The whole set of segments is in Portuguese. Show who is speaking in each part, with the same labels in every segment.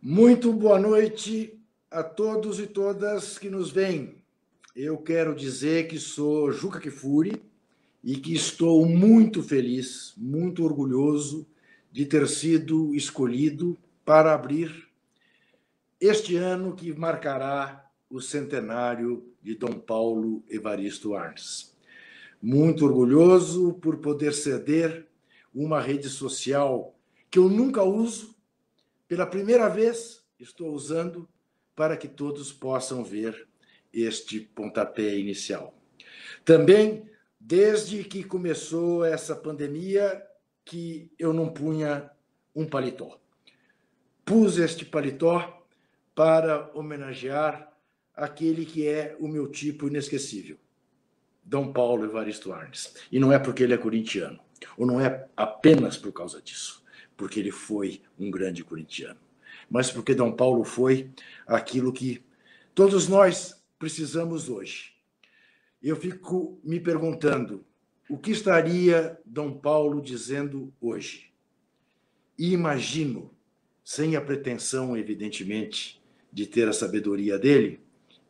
Speaker 1: Muito boa noite a todos e todas que nos veem. Eu quero dizer que sou Juca Kfouri e que estou muito feliz, muito orgulhoso de ter sido escolhido para abrir este ano que marcará o centenário de Dom Paulo Evaristo Arns. Muito orgulhoso por poder ceder uma rede social que eu nunca uso. Pela primeira vez, estou usando para que todos possam ver este pontapé inicial. Também, desde que começou essa pandemia, que eu não punha um paletó. Pus este paletó para homenagear aquele que é o meu tipo inesquecível, Dom Paulo Evaristo Arns. E não é porque ele é corintiano, ou não é apenas por causa disso, porque ele foi um grande corintiano, mas porque Dom Paulo foi aquilo que todos nós precisamos hoje. Eu fico me perguntando o que estaria Dom Paulo dizendo hoje. E imagino, sem a pretensão, evidentemente, de ter a sabedoria dele,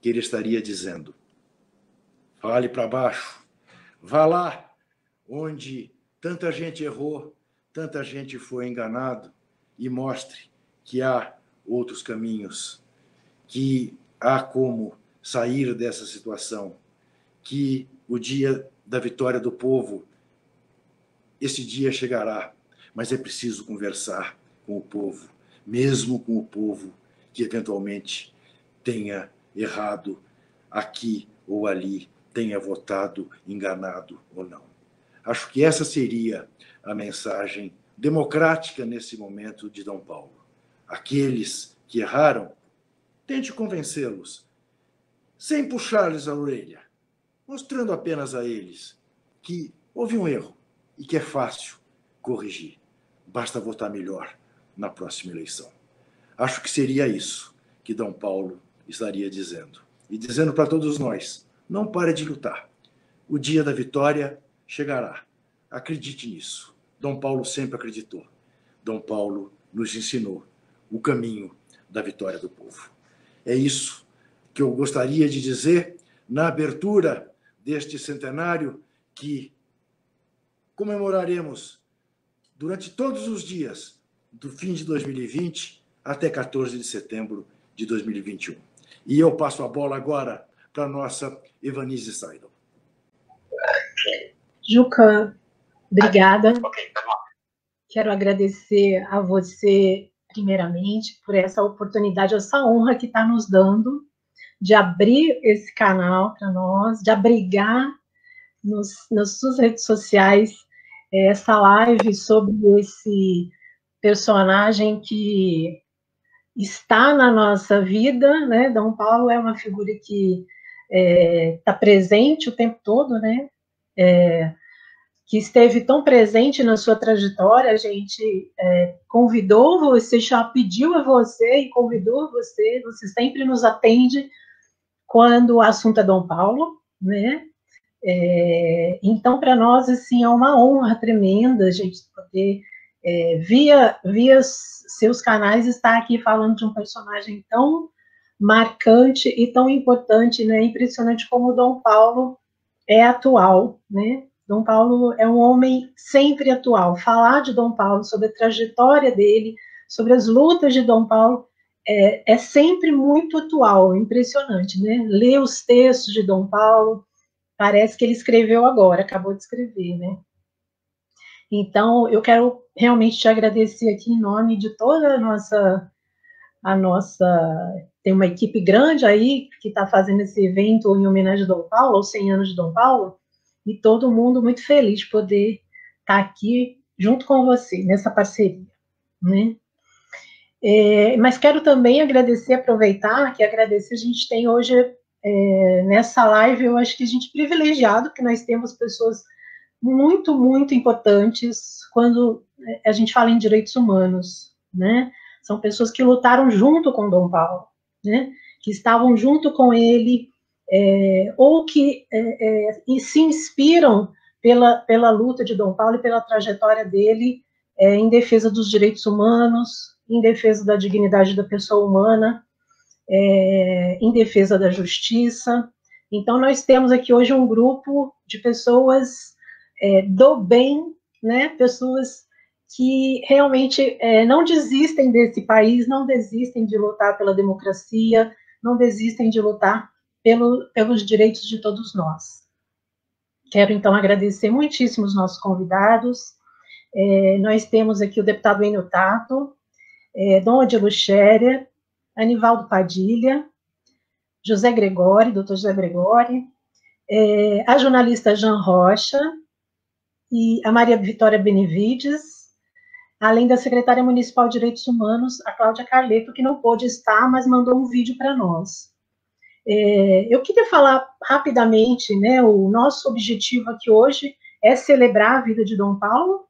Speaker 1: que ele estaria dizendo: fale para baixo, vá lá onde tanta gente errou, tanta gente foi enganado, e mostre que há outros caminhos, que há como sair dessa situação, que o dia da vitória do povo, esse dia chegará, mas é preciso conversar com o povo, mesmo com o povo que eventualmente tenha errado aqui ou ali, tenha votado enganado ou não. Acho que essa seria a mensagem democrática nesse momento de Dom Paulo. Aqueles que erraram, tente convencê-los, sem puxar-lhes a orelha, mostrando apenas a eles que houve um erro e que é fácil corrigir. Basta votar melhor na próxima eleição. Acho que seria isso que Dom Paulo estaria dizendo. E dizendo para todos nós: não pare de lutar. O dia da vitória chegará. Acredite nisso. Dom Paulo sempre acreditou. Dom Paulo nos ensinou o caminho da vitória do povo. É isso que eu gostaria de dizer na abertura deste centenário que comemoraremos durante todos os dias do fim de 2020 até 14 de setembro de 2021. E eu passo a bola agora para a nossa Evanise Seidel.
Speaker 2: Juca, obrigada. Quero agradecer a você, primeiramente, por essa oportunidade, essa honra que está nos dando de abrir esse canal para nós, de abrigar nas suas redes sociais essa live sobre esse personagem que está na nossa vida, né? Dom Paulo é uma figura que está presente o tempo todo, né? Que esteve tão presente na sua trajetória, a gente convidou você, já pediu a você e convidou você sempre nos atende quando o assunto é Dom Paulo, né? Então, para nós, assim, é uma honra tremenda a gente poder, via seus canais, estar aqui falando de um personagem tão marcante e tão importante, né? Impressionante como o Dom Paulo é atual, né? Dom Paulo é um homem sempre atual. Falar de Dom Paulo, sobre a trajetória dele, sobre as lutas de Dom Paulo, é sempre muito atual, impressionante, né? Ler os textos de Dom Paulo, parece que ele escreveu agora, acabou de escrever, né? Então, eu quero realmente te agradecer aqui em nome de toda a nossa... Tem uma equipe grande aí que está fazendo esse evento em homenagem a Dom Paulo, aos 100 anos de Dom Paulo, e todo mundo muito feliz de poder estar aqui junto com você, nessa parceria, né? Mas quero também agradecer, aproveitar que agradecer, a gente tem hoje, nessa live, eu acho que a gente é privilegiado, que nós temos pessoas muito, muito importantes quando a gente fala em direitos humanos, né? São pessoas que lutaram junto com Dom Paulo, né? Que estavam junto com ele, ou que se inspiram pela luta de Dom Paulo e pela trajetória dele em defesa dos direitos humanos, em defesa da dignidade da pessoa humana, em defesa da justiça. Então, nós temos aqui hoje um grupo de pessoas do bem, né? Pessoas que realmente não desistem desse país, não desistem de lutar pela democracia, não desistem de lutar pelos direitos de todos nós. Quero, então, agradecer muitíssimo os nossos convidados. Nós temos aqui o deputado Enio Tato, Dom Odilo Scherer, Anivaldo Padilha, José Gregori, doutor José Gregori, a jornalista Jean Rocha e a Maria Vitória Benevides, além da secretária municipal de Direitos Humanos, a Cláudia Carleto, que não pôde estar, mas mandou um vídeo para nós. Eu queria falar rapidamente, né, o nosso objetivo aqui hoje é celebrar a vida de Dom Paulo,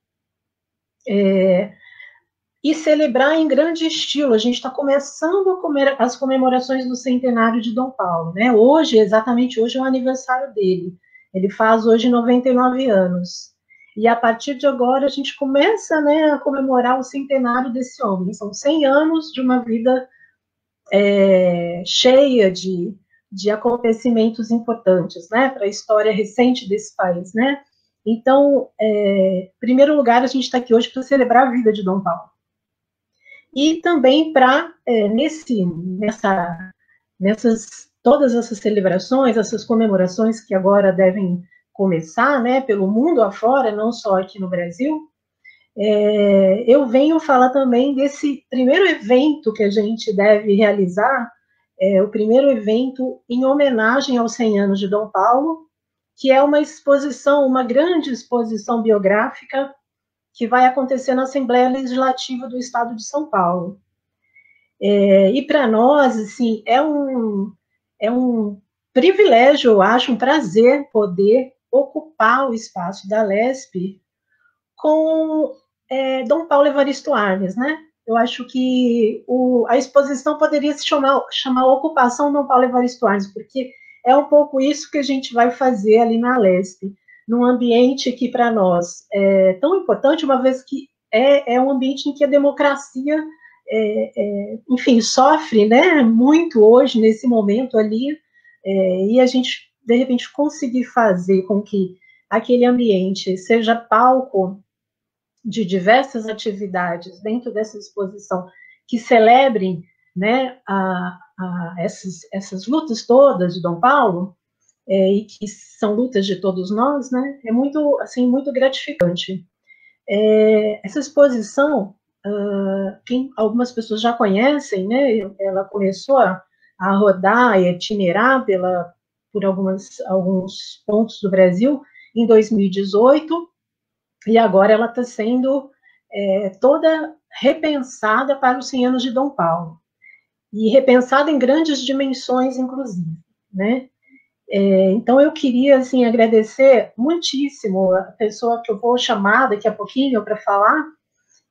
Speaker 2: e celebrar em grande estilo. A gente está começando as comemorações do centenário de Dom Paulo, né? Hoje, exatamente hoje, é o aniversário dele. Ele faz hoje 99 anos. E a partir de agora a gente começa, né, a comemorar o centenário desse homem. São 100 anos de uma vida cheia de acontecimentos importantes, né, para a história recente desse país, né? Então, em primeiro lugar, a gente está aqui hoje para celebrar a vida de Dom Paulo. E também para, todas essas celebrações, essas comemorações que agora devem começar, né, pelo mundo afora, não só aqui no Brasil, eu venho falar também desse primeiro evento que a gente deve realizar, o primeiro evento em homenagem aos 100 anos de Dom Paulo, que é uma exposição, uma grande exposição biográfica, que vai acontecer na Assembleia Legislativa do Estado de São Paulo. E para nós, assim, é um privilégio, eu acho, um prazer poder ocupar o espaço da Lesp com Dom Paulo Evaristo Arnes, né? Eu acho que a exposição poderia se chamar Ocupação Dom Paulo Evaristo Arnes, porque é um pouco isso que a gente vai fazer ali na Lesp, num ambiente que, para nós, é tão importante, uma vez que é um ambiente em que a democracia, enfim, sofre, né, muito hoje, nesse momento ali, e a gente, de repente, conseguir fazer com que aquele ambiente seja palco de diversas atividades dentro dessa exposição que celebrem, né, essas lutas todas de Dom Paulo, e que são lutas de todos nós, né, é muito, assim, muito gratificante. Essa exposição, algumas pessoas já conhecem, né, ela começou a rodar e itinerar por alguns pontos do Brasil em 2018, e agora ela está sendo toda repensada para os 100 anos de Dom Paulo, e repensada em grandes dimensões, inclusive, né? Então, eu queria, assim, agradecer muitíssimo a pessoa que eu vou chamar daqui a pouquinho para falar,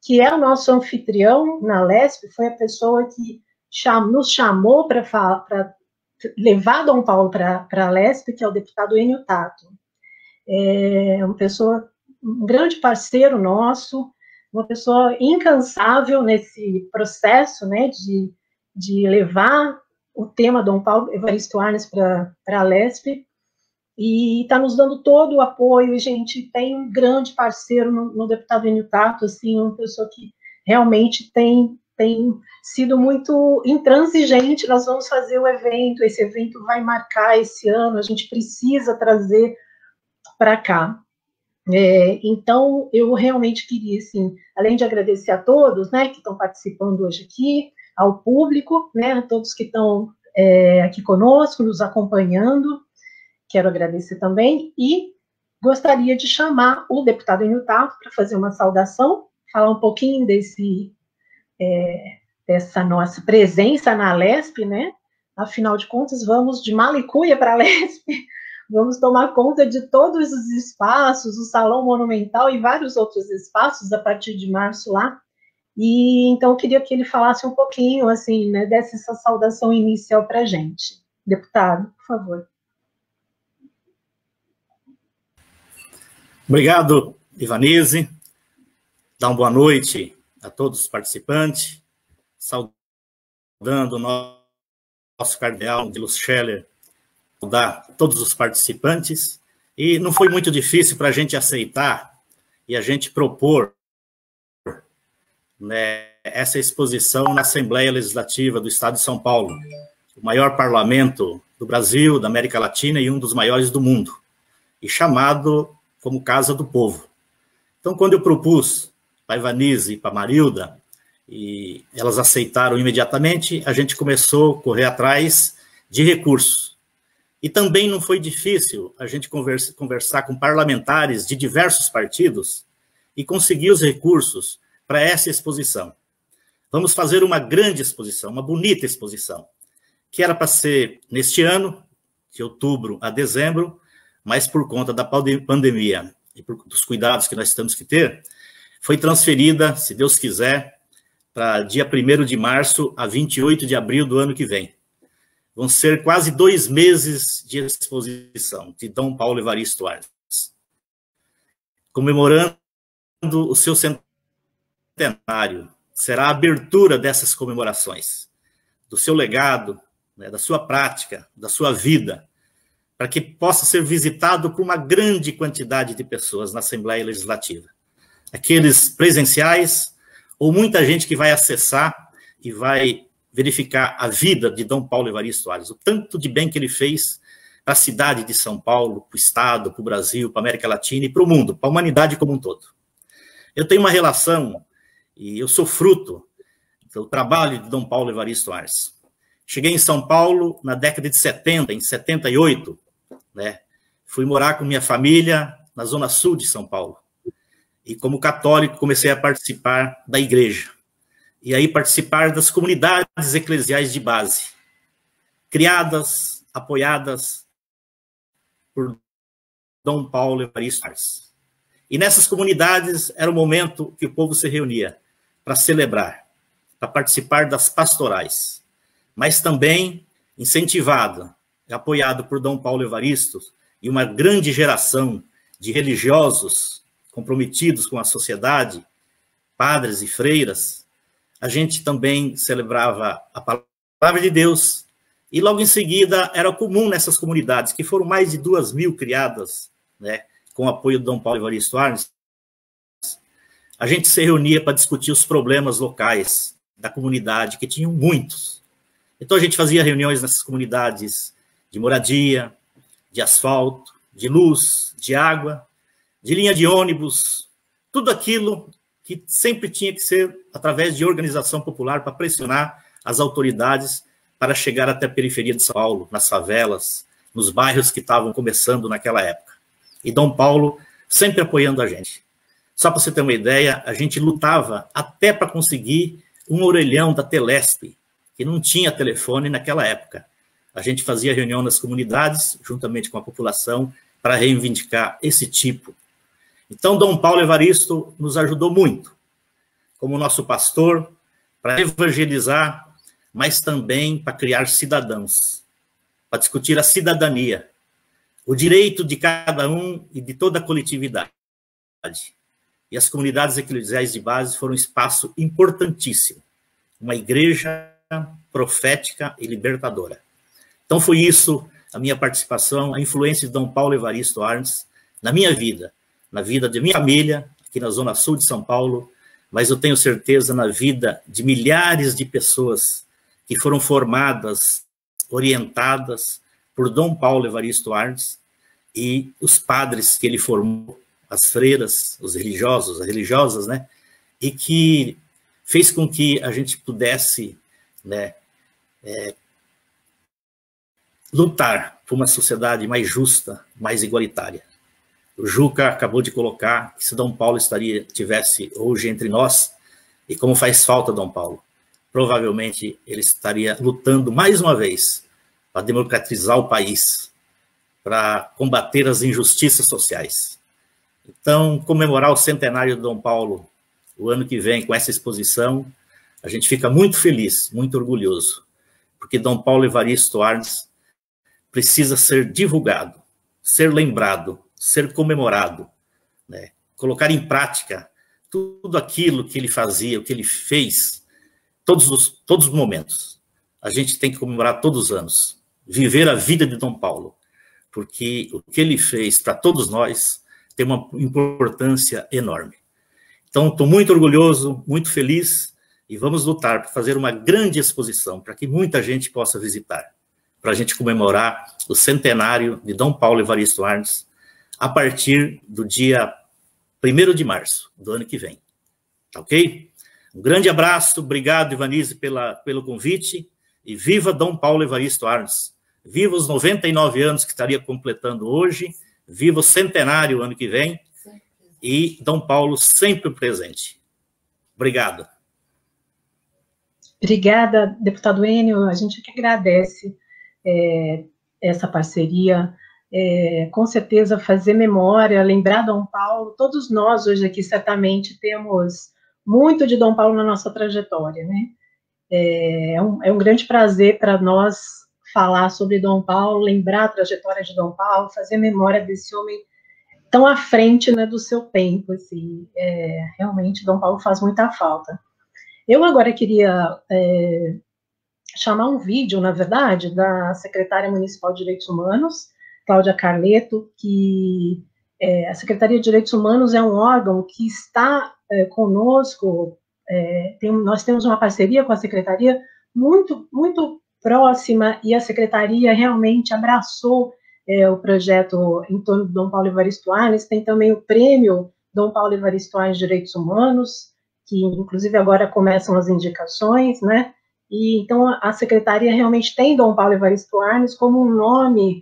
Speaker 2: que é o nosso anfitrião na Lesp, foi a pessoa que nos chamou para levar Dom Paulo para a Lesp, que é o deputado Enio Tato. Uma pessoa, um grande parceiro nosso, uma pessoa incansável nesse processo, né, de levar o tema Dom Paulo Evaristo Arnes para a Lesp, e está nos dando todo o apoio. E a gente tem um grande parceiro no deputado Enio Tato, assim, uma pessoa que realmente tem sido muito intransigente. Nós vamos fazer o evento, esse evento vai marcar esse ano, a gente precisa trazer para cá. Então, eu realmente queria, assim, além de agradecer a todos, né, que estão participando hoje aqui, ao público, né, a todos que estão aqui conosco, nos acompanhando, quero agradecer também, e gostaria de chamar o deputado Enio Tato para fazer uma saudação, falar um pouquinho dessa nossa presença na Lesp, né, afinal de contas, vamos de Malicuia para a Lesp, vamos tomar conta de todos os espaços, o Salão Monumental e vários outros espaços a partir de março lá. E então eu queria que ele falasse um pouquinho, assim, né, dessa saudação inicial para a gente. Deputado, por favor.
Speaker 3: Obrigado, Ivanise. Dá uma boa noite a todos os participantes. saudando o nosso cardeal de Luz Scheller, saudar todos os participantes, e não foi muito difícil para a gente aceitar e a gente propor, né, essa exposição na Assembleia Legislativa do Estado de São Paulo, o maior parlamento do Brasil, da América Latina e um dos maiores do mundo, e chamado como Casa do Povo. Então, quando eu propus para a Ivanise e para a Marilda, e elas aceitaram imediatamente, a gente começou a correr atrás de recursos. E também não foi difícil a gente conversar com parlamentares de diversos partidos e conseguir os recursos para essa exposição. Vamos fazer uma grande exposição, uma bonita exposição, que era para ser neste ano, de outubro a dezembro, mas por conta da pandemia e dos cuidados que nós temos que ter, foi transferida, se Deus quiser, para dia 1º de março a 28 de abril do ano que vem. Vão ser quase 2 meses de exposição de Dom Paulo Evaristo Arnes, comemorando o seu centenário. Será a abertura dessas comemorações, do seu legado, né, da sua prática, da sua vida, para que possa ser visitado por uma grande quantidade de pessoas na Assembleia Legislativa. Aqueles presenciais, ou muita gente que vai acessar e vai verificar a vida de Dom Paulo Evaristo Arnes, o tanto de bem que ele fez para a cidade de São Paulo, para o Estado, para o Brasil, para a América Latina e para o mundo, para a humanidade como um todo. Eu tenho uma relação, e eu sou fruto do trabalho de Dom Paulo Evaristo Arnes. Cheguei em São Paulo na década de 70, em 78, né? Fui morar com minha família na zona sul de São Paulo. E como católico comecei a participar da igreja. E aí participar das comunidades eclesiais de base, criadas, apoiadas por Dom Paulo Evaristo Arnes. E nessas comunidades era o momento que o povo se reunia para celebrar, para participar das pastorais, mas também incentivado, apoiado por Dom Paulo Evaristo e uma grande geração de religiosos comprometidos com a sociedade, padres e freiras. A gente também celebrava a palavra de Deus, e logo em seguida era comum nessas comunidades, que foram mais de 2.000 criadas, né, com o apoio do Dom Paulo Evaristo Arnes, a gente se reunia para discutir os problemas locais da comunidade, que tinham muitos. Então a gente fazia reuniões nessas comunidades de moradia, de asfalto, de luz, de água, de linha de ônibus, tudo aquilo que sempre tinha que ser através de organização popular para pressionar as autoridades para chegar até a periferia de São Paulo, nas favelas, nos bairros que estavam começando naquela época. E Dom Paulo sempre apoiando a gente. Só para você ter uma ideia, a gente lutava até para conseguir um orelhão da Telesp, que não tinha telefone naquela época. A gente fazia reunião nas comunidades, juntamente com a população, para reivindicar esse tipo. Então, Dom Paulo Evaristo nos ajudou muito, como nosso pastor, para evangelizar, mas também para criar cidadãos, para discutir a cidadania, o direito de cada um e de toda a coletividade. E as comunidades eclesiais de base foram um espaço importantíssimo, uma igreja profética e libertadora. Então foi isso a minha participação, a influência de Dom Paulo Evaristo Arnes na minha vida, na vida de minha família, aqui na zona sul de São Paulo, mas eu tenho certeza na vida de milhares de pessoas que foram formadas, orientadas por Dom Paulo Evaristo Arnes e os padres que ele formou, as freiras, os religiosos, as religiosas, né? E que fez com que a gente pudesse, né, lutar por uma sociedade mais justa, mais igualitária. O Juca acabou de colocar que se Dom Paulo tivesse hoje entre nós, e como faz falta Dom Paulo, provavelmente ele estaria lutando mais uma vez para democratizar o país, para combater as injustiças sociais. Então, comemorar o centenário de Dom Paulo o ano que vem com essa exposição, a gente fica muito feliz, muito orgulhoso, porque Dom Paulo Evaristo Arnes precisa ser divulgado, ser lembrado, ser comemorado, né? Colocar em prática tudo aquilo que ele fazia, o que ele fez todos os momentos. A gente tem que comemorar todos os anos, viver a vida de Dom Paulo, porque o que ele fez para todos nós tem uma importância enorme. Então, estou muito orgulhoso, muito feliz, e vamos lutar para fazer uma grande exposição, para que muita gente possa visitar, para a gente comemorar o centenário de Dom Paulo Evaristo Arnes, a partir do dia 1º de março do ano que vem. Tá ok? Um grande abraço, obrigado, Ivanise, pelo convite, e viva Dom Paulo Evaristo Arnes. Viva os 99 anos que estaria completando hoje, viva o centenário ano que vem, e Dom Paulo sempre presente. Obrigado.
Speaker 2: Obrigada, deputado Enio, a gente que agradece essa parceria, com certeza fazer memória, lembrar Dom Paulo, todos nós hoje aqui certamente temos muito de Dom Paulo na nossa trajetória, né? É um grande prazer para nós falar sobre Dom Paulo, lembrar a trajetória de Dom Paulo, fazer memória desse homem tão à frente, né, do seu tempo, assim, realmente Dom Paulo faz muita falta. Eu agora queria chamar um vídeo, na verdade, da secretária municipal de Direitos Humanos, Cláudia Carleto, que a Secretaria de Direitos Humanos é um órgão que está conosco, nós temos uma parceria com a Secretaria muito, muito próxima, e a Secretaria realmente abraçou o projeto em torno do Dom Paulo Evaristo Arnes. Tem também o prêmio Dom Paulo Evaristo Arnes Direitos Humanos, que inclusive agora começam as indicações, né? E então a Secretaria realmente tem Dom Paulo Evaristo Arnes como um nome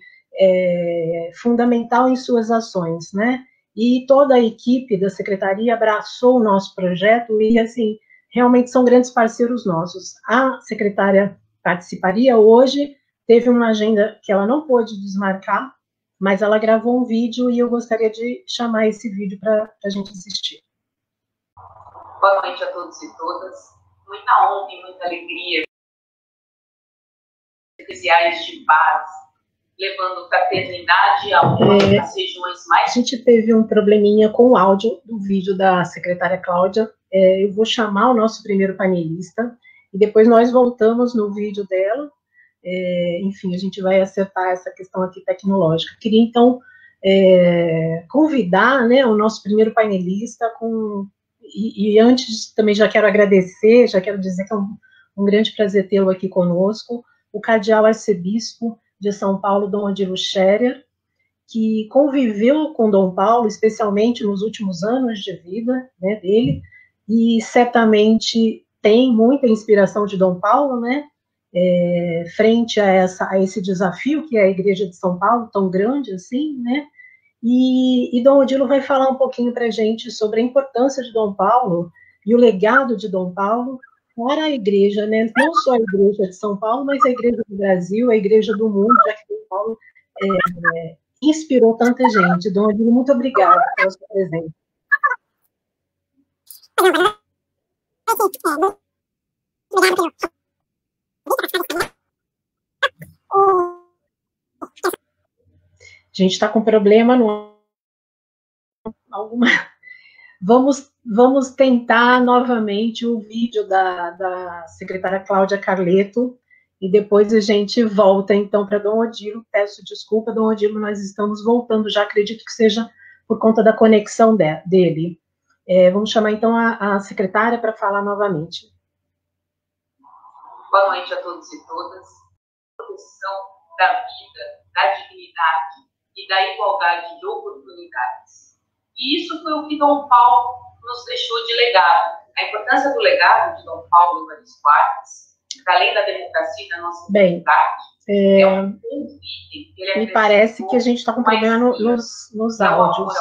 Speaker 2: fundamental em suas ações, né? E toda a equipe da Secretaria abraçou o nosso projeto e, assim, realmente são grandes parceiros nossos. A secretária participaria hoje, teve uma agenda que ela não pôde desmarcar, mas ela gravou um vídeo e eu gostaria de chamar esse vídeo para a gente assistir.
Speaker 4: Boa noite a todos e todas. Muita honra e muita alegria. Especiais de paz, levando fraternidade a uma das regiões mais...
Speaker 2: A gente teve um probleminha com o áudio do vídeo da secretária Cláudia. Eu vou chamar o nosso primeiro panelistas e depois nós voltamos no vídeo dela. Enfim, a gente vai acertar essa questão aqui tecnológica. Queria, então, convidar, né, o nosso primeiro painelista, e antes também já quero agradecer, já quero dizer que é um grande prazer tê-lo aqui conosco, o cardeal arcebispo de São Paulo, Dom Odilo Scherer, que conviveu com Dom Paulo, especialmente nos últimos anos de vida, né, dele, e certamente tem muita inspiração de Dom Paulo, né, frente a esse desafio que é a Igreja de São Paulo, tão grande assim, né, e Dom Odilo vai falar um pouquinho para a gente sobre a importância de Dom Paulo e o legado de Dom Paulo para a Igreja, né, não só a Igreja de São Paulo, mas a Igreja do Brasil, a Igreja do mundo, já que Dom Paulo inspirou tanta gente. Dom Odilo, muito obrigada pela sua presença. A gente está com problema alguma. Vamos tentar novamente o vídeo da secretária Cláudia Carleto e depois a gente volta então para Dom Odilo. Peço desculpa, Dom Odilo, nós estamos voltando já, acredito que seja por conta da conexão dele. Vamos chamar então a secretária para falar novamente.
Speaker 4: Boa noite a todos e todas. Proteção da vida, da dignidade e da igualdade de oportunidades. E isso foi o que Dom Paulo nos deixou de legado. A importância do legado de Dom Paulo Evaristo Arnes, além da democracia e da nossa sociedade,
Speaker 2: me parece que a gente está com problema nos áudios.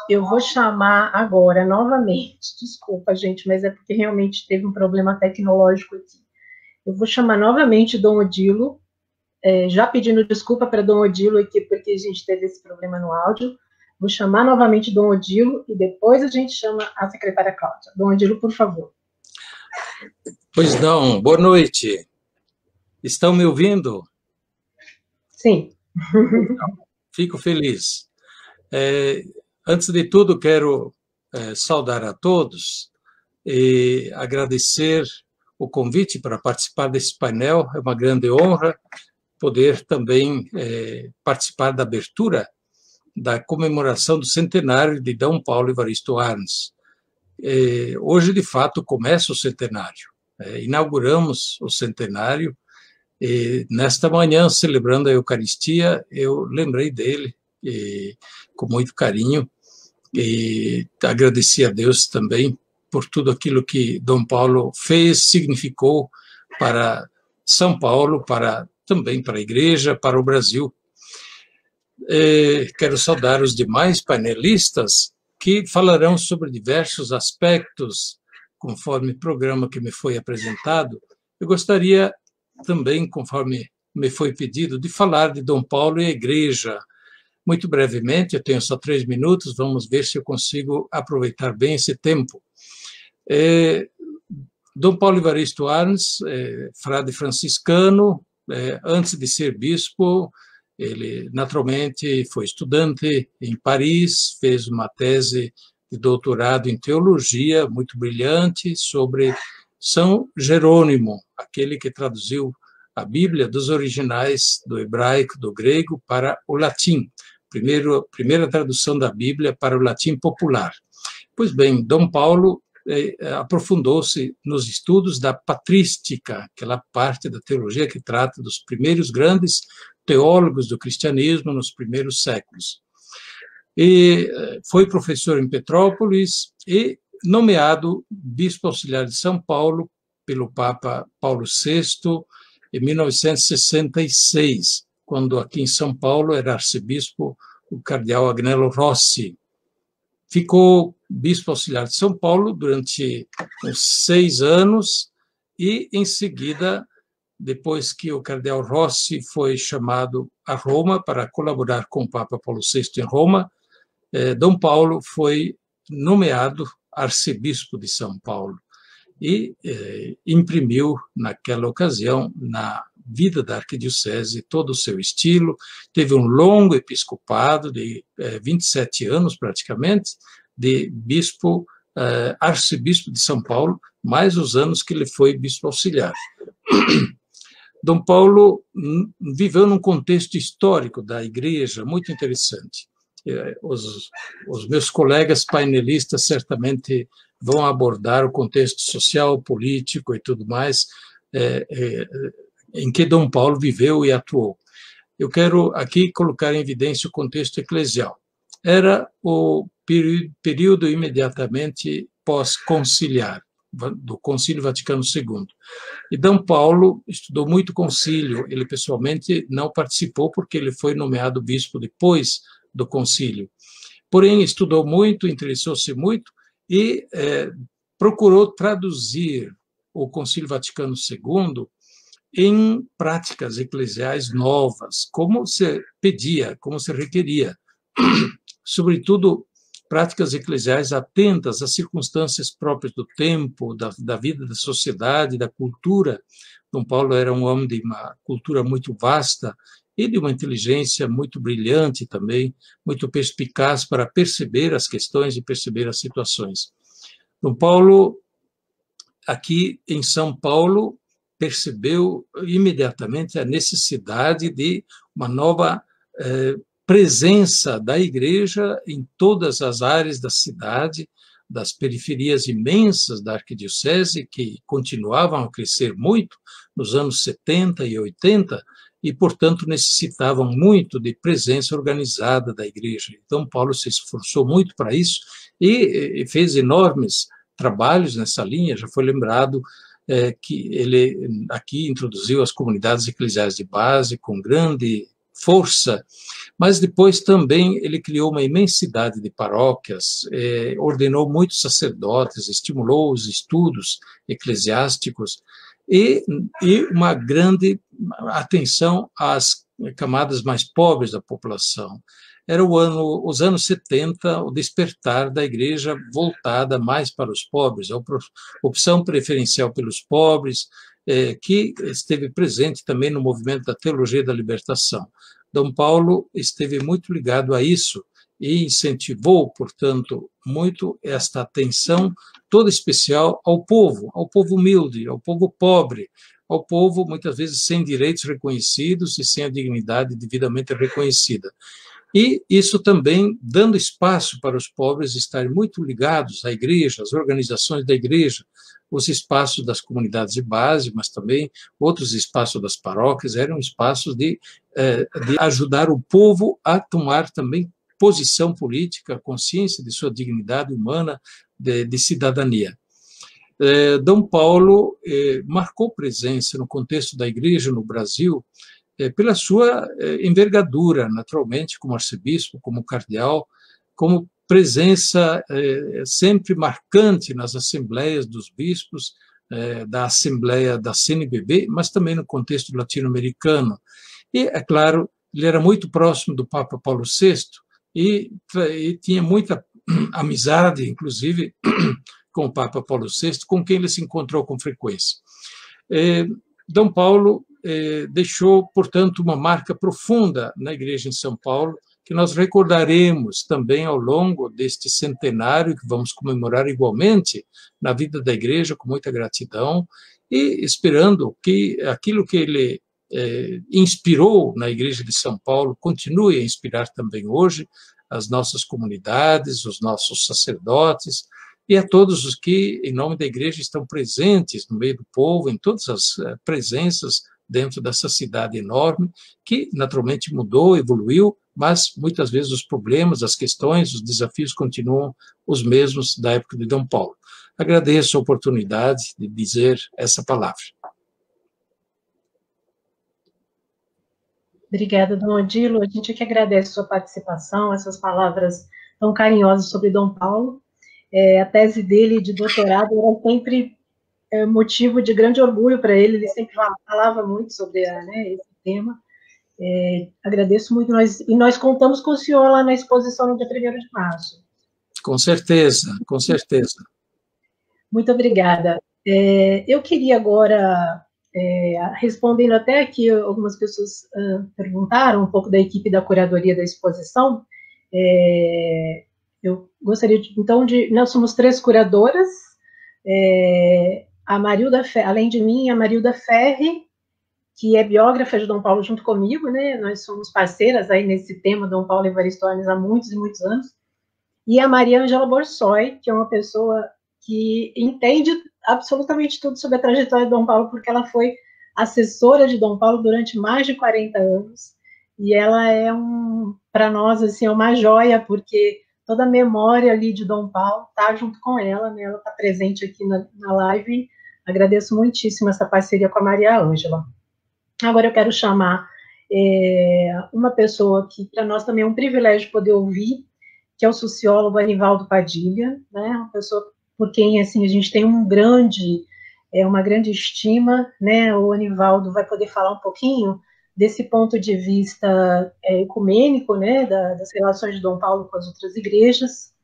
Speaker 2: Eu vou chamar agora novamente, desculpa, gente, mas é porque realmente teve um problema tecnológico aqui. Eu vou chamar novamente Dom Odilo, já pedindo desculpa para Dom Odilo aqui, porque a gente teve esse problema no áudio. Vou chamar novamente Dom Odilo e depois a gente chama a secretária Cláudia. Dom Odilo, por favor.
Speaker 5: Pois não, boa noite. Estão me ouvindo?
Speaker 2: Sim.
Speaker 5: Fico feliz. Antes de tudo, quero saudar a todos e agradecer o convite para participar desse painel. É uma grande honra poder também participar da abertura da comemoração do centenário de D. Paulo Evaristo Arns. Hoje, de fato, começa o centenário. Inauguramos o centenário e, nesta manhã, celebrando a Eucaristia, eu lembrei dele com muito carinho e agradeci a Deus também por tudo aquilo que Dom Paulo fez, significou para São Paulo, também para a Igreja, para o Brasil. Quero saudar os demais painelistas que falarão sobre diversos aspectos, conforme o programa que me foi apresentado. Eu gostaria também, conforme me foi pedido, de falar de Dom Paulo e a Igreja. Muito brevemente, eu tenho só 3 minutos, vamos ver se eu consigo aproveitar bem esse tempo. Dom Paulo Evaristo Arns, frade franciscano, antes de ser bispo, ele naturalmente foi estudante em Paris, fez uma tese de doutorado em teologia muito brilhante sobre São Jerônimo, aquele que traduziu a Bíblia dos originais do hebraico, do grego, para o latim. Primeira tradução da Bíblia para o latim popular. Pois bem, Dom Paulo aprofundou-se nos estudos da patrística, aquela parte da teologia que trata dos primeiros grandes teólogos do cristianismo nos primeiros séculos. E foi professor em Petrópolis e nomeado bispo auxiliar de São Paulo pelo Papa Paulo VI em 1966, quando aqui em São Paulo era arcebispo o cardeal Agnello Rossi. Ficou bispo auxiliar de São Paulo durante uns 6 anos e, em seguida, depois que o cardeal Rossi foi chamado a Roma para colaborar com o Papa Paulo VI em Roma, Dom Paulo foi nomeado arcebispo de São Paulo e imprimiu, naquela ocasião, na vida da arquidiocese todo o seu estilo. Teve um longo episcopado de 27 anos, praticamente, de bispo, arcebispo de São Paulo, mais os anos que ele foi bispo auxiliar. Dom Paulo viveu num contexto histórico da Igreja muito interessante. Os meus colegas painelistas certamente vão abordar o contexto social, político e tudo mais, em que Dom Paulo viveu e atuou. Eu quero aqui colocar em evidência o contexto eclesial. Era o período imediatamente pós-conciliar, do Concílio Vaticano II. E Dom Paulo estudou muito concílio, ele pessoalmente não participou porque ele foi nomeado bispo depois do concílio. Porém, estudou muito, interessou-se muito e procurou traduzir o Concílio Vaticano II em práticas eclesiais novas, como se pedia, como se requeria. Sobretudo, práticas eclesiais atentas às circunstâncias próprias do tempo, da vida da sociedade, da cultura. Dom Paulo era um homem de uma cultura muito vasta e de uma inteligência muito brilhante também, muito perspicaz para perceber as questões e perceber as situações. Dom Paulo, aqui em São Paulo, percebeu imediatamente a necessidade de uma nova presença da Igreja em todas as áreas da cidade, das periferias imensas da arquidiocese, que continuavam a crescer muito nos anos 70 e 80, e, portanto, necessitavam muito de presença organizada da Igreja. Então, Paulo se esforçou muito para isso e fez enormes trabalhos nessa linha. Já foi lembrado que ele aqui introduziu as comunidades eclesiais de base com grande força, mas depois também ele criou uma imensidade de paróquias, ordenou muitos sacerdotes, estimulou os estudos eclesiásticos e uma grande atenção às camadas mais pobres da população. Era os anos 70, o despertar da Igreja voltada mais para os pobres, a opção preferencial pelos pobres, que esteve presente também no movimento da teologia da libertação. Dom Paulo esteve muito ligado a isso e incentivou, portanto, muito esta atenção toda especial ao povo humilde, ao povo pobre, ao povo, muitas vezes, sem direitos reconhecidos e sem a dignidade devidamente reconhecida. E isso também dando espaço para os pobres estarem muito ligados à igreja, às organizações da igreja, os espaços das comunidades de base, mas também outros espaços das paróquias, eram espaços de ajudar o povo a tomar também posição política, consciência de sua dignidade humana, de cidadania. Dom Paulo marcou presença no contexto da igreja no Brasil pela sua envergadura, naturalmente, como arcebispo, como cardeal, como presença sempre marcante nas assembleias dos bispos, da Assembleia da CNBB, mas também no contexto latino-americano. E, é claro, ele era muito próximo do Papa Paulo VI e tinha muita amizade, inclusive, com o Papa Paulo VI, com quem ele se encontrou com frequência. Dom Paulo deixou, portanto, uma marca profunda na Igreja em São Paulo, que nós recordaremos também ao longo deste centenário, que vamos comemorar igualmente na vida da Igreja, com muita gratidão, e esperando que aquilo que ele inspirou na Igreja de São Paulo continue a inspirar também hoje as nossas comunidades, os nossos sacerdotes, e a todos os que, em nome da Igreja, estão presentes no meio do povo, em todas as presenças dentro dessa cidade enorme, que naturalmente mudou, evoluiu, mas muitas vezes os problemas, as questões, os desafios continuam os mesmos da época de Dom Paulo. Agradeço a oportunidade de dizer essa palavra.
Speaker 2: Obrigada, Dom Odilo. A gente que agradece a sua participação, essas palavras tão carinhosas sobre Dom Paulo. A tese dele de doutorado era sempre motivo de grande orgulho para ele, ele sempre falava muito sobre esse tema. Agradeço muito, e nós contamos com o senhor lá na exposição no dia 1º de março.
Speaker 5: Com certeza, com certeza.
Speaker 2: Muito obrigada. Eu queria agora, respondendo até aqui, algumas pessoas perguntaram um pouco da equipe da curadoria da exposição, eu gostaria, então, nós somos 3 curadoras, a Marilda, além de mim, a Marilda Ferri, que é biógrafa de Dom Paulo junto comigo, né? Nós somos parceiras aí nesse tema, Dom Paulo e Evaristo Arnes, há muitos e muitos anos, e a Maria Ângela Borsoi, que é uma pessoa que entende absolutamente tudo sobre a trajetória de Dom Paulo, porque ela foi assessora de Dom Paulo durante mais de 40 anos, e ela é para nós, assim, é uma joia, porque toda a memória ali de Dom Paulo está junto com ela, né? Ela está presente aqui na live. Agradeço muitíssimo essa parceria com a Maria Ângela. Agora eu quero chamar uma pessoa que para nós também é um privilégio poder ouvir, que é o sociólogo Anivaldo Padilha, né? Uma pessoa por quem assim a gente tem uma grande estima, né? O Anivaldo vai poder falar um pouquinho desse ponto de vista ecumênico, né, das relações de Dom Paulo com as outras igrejas,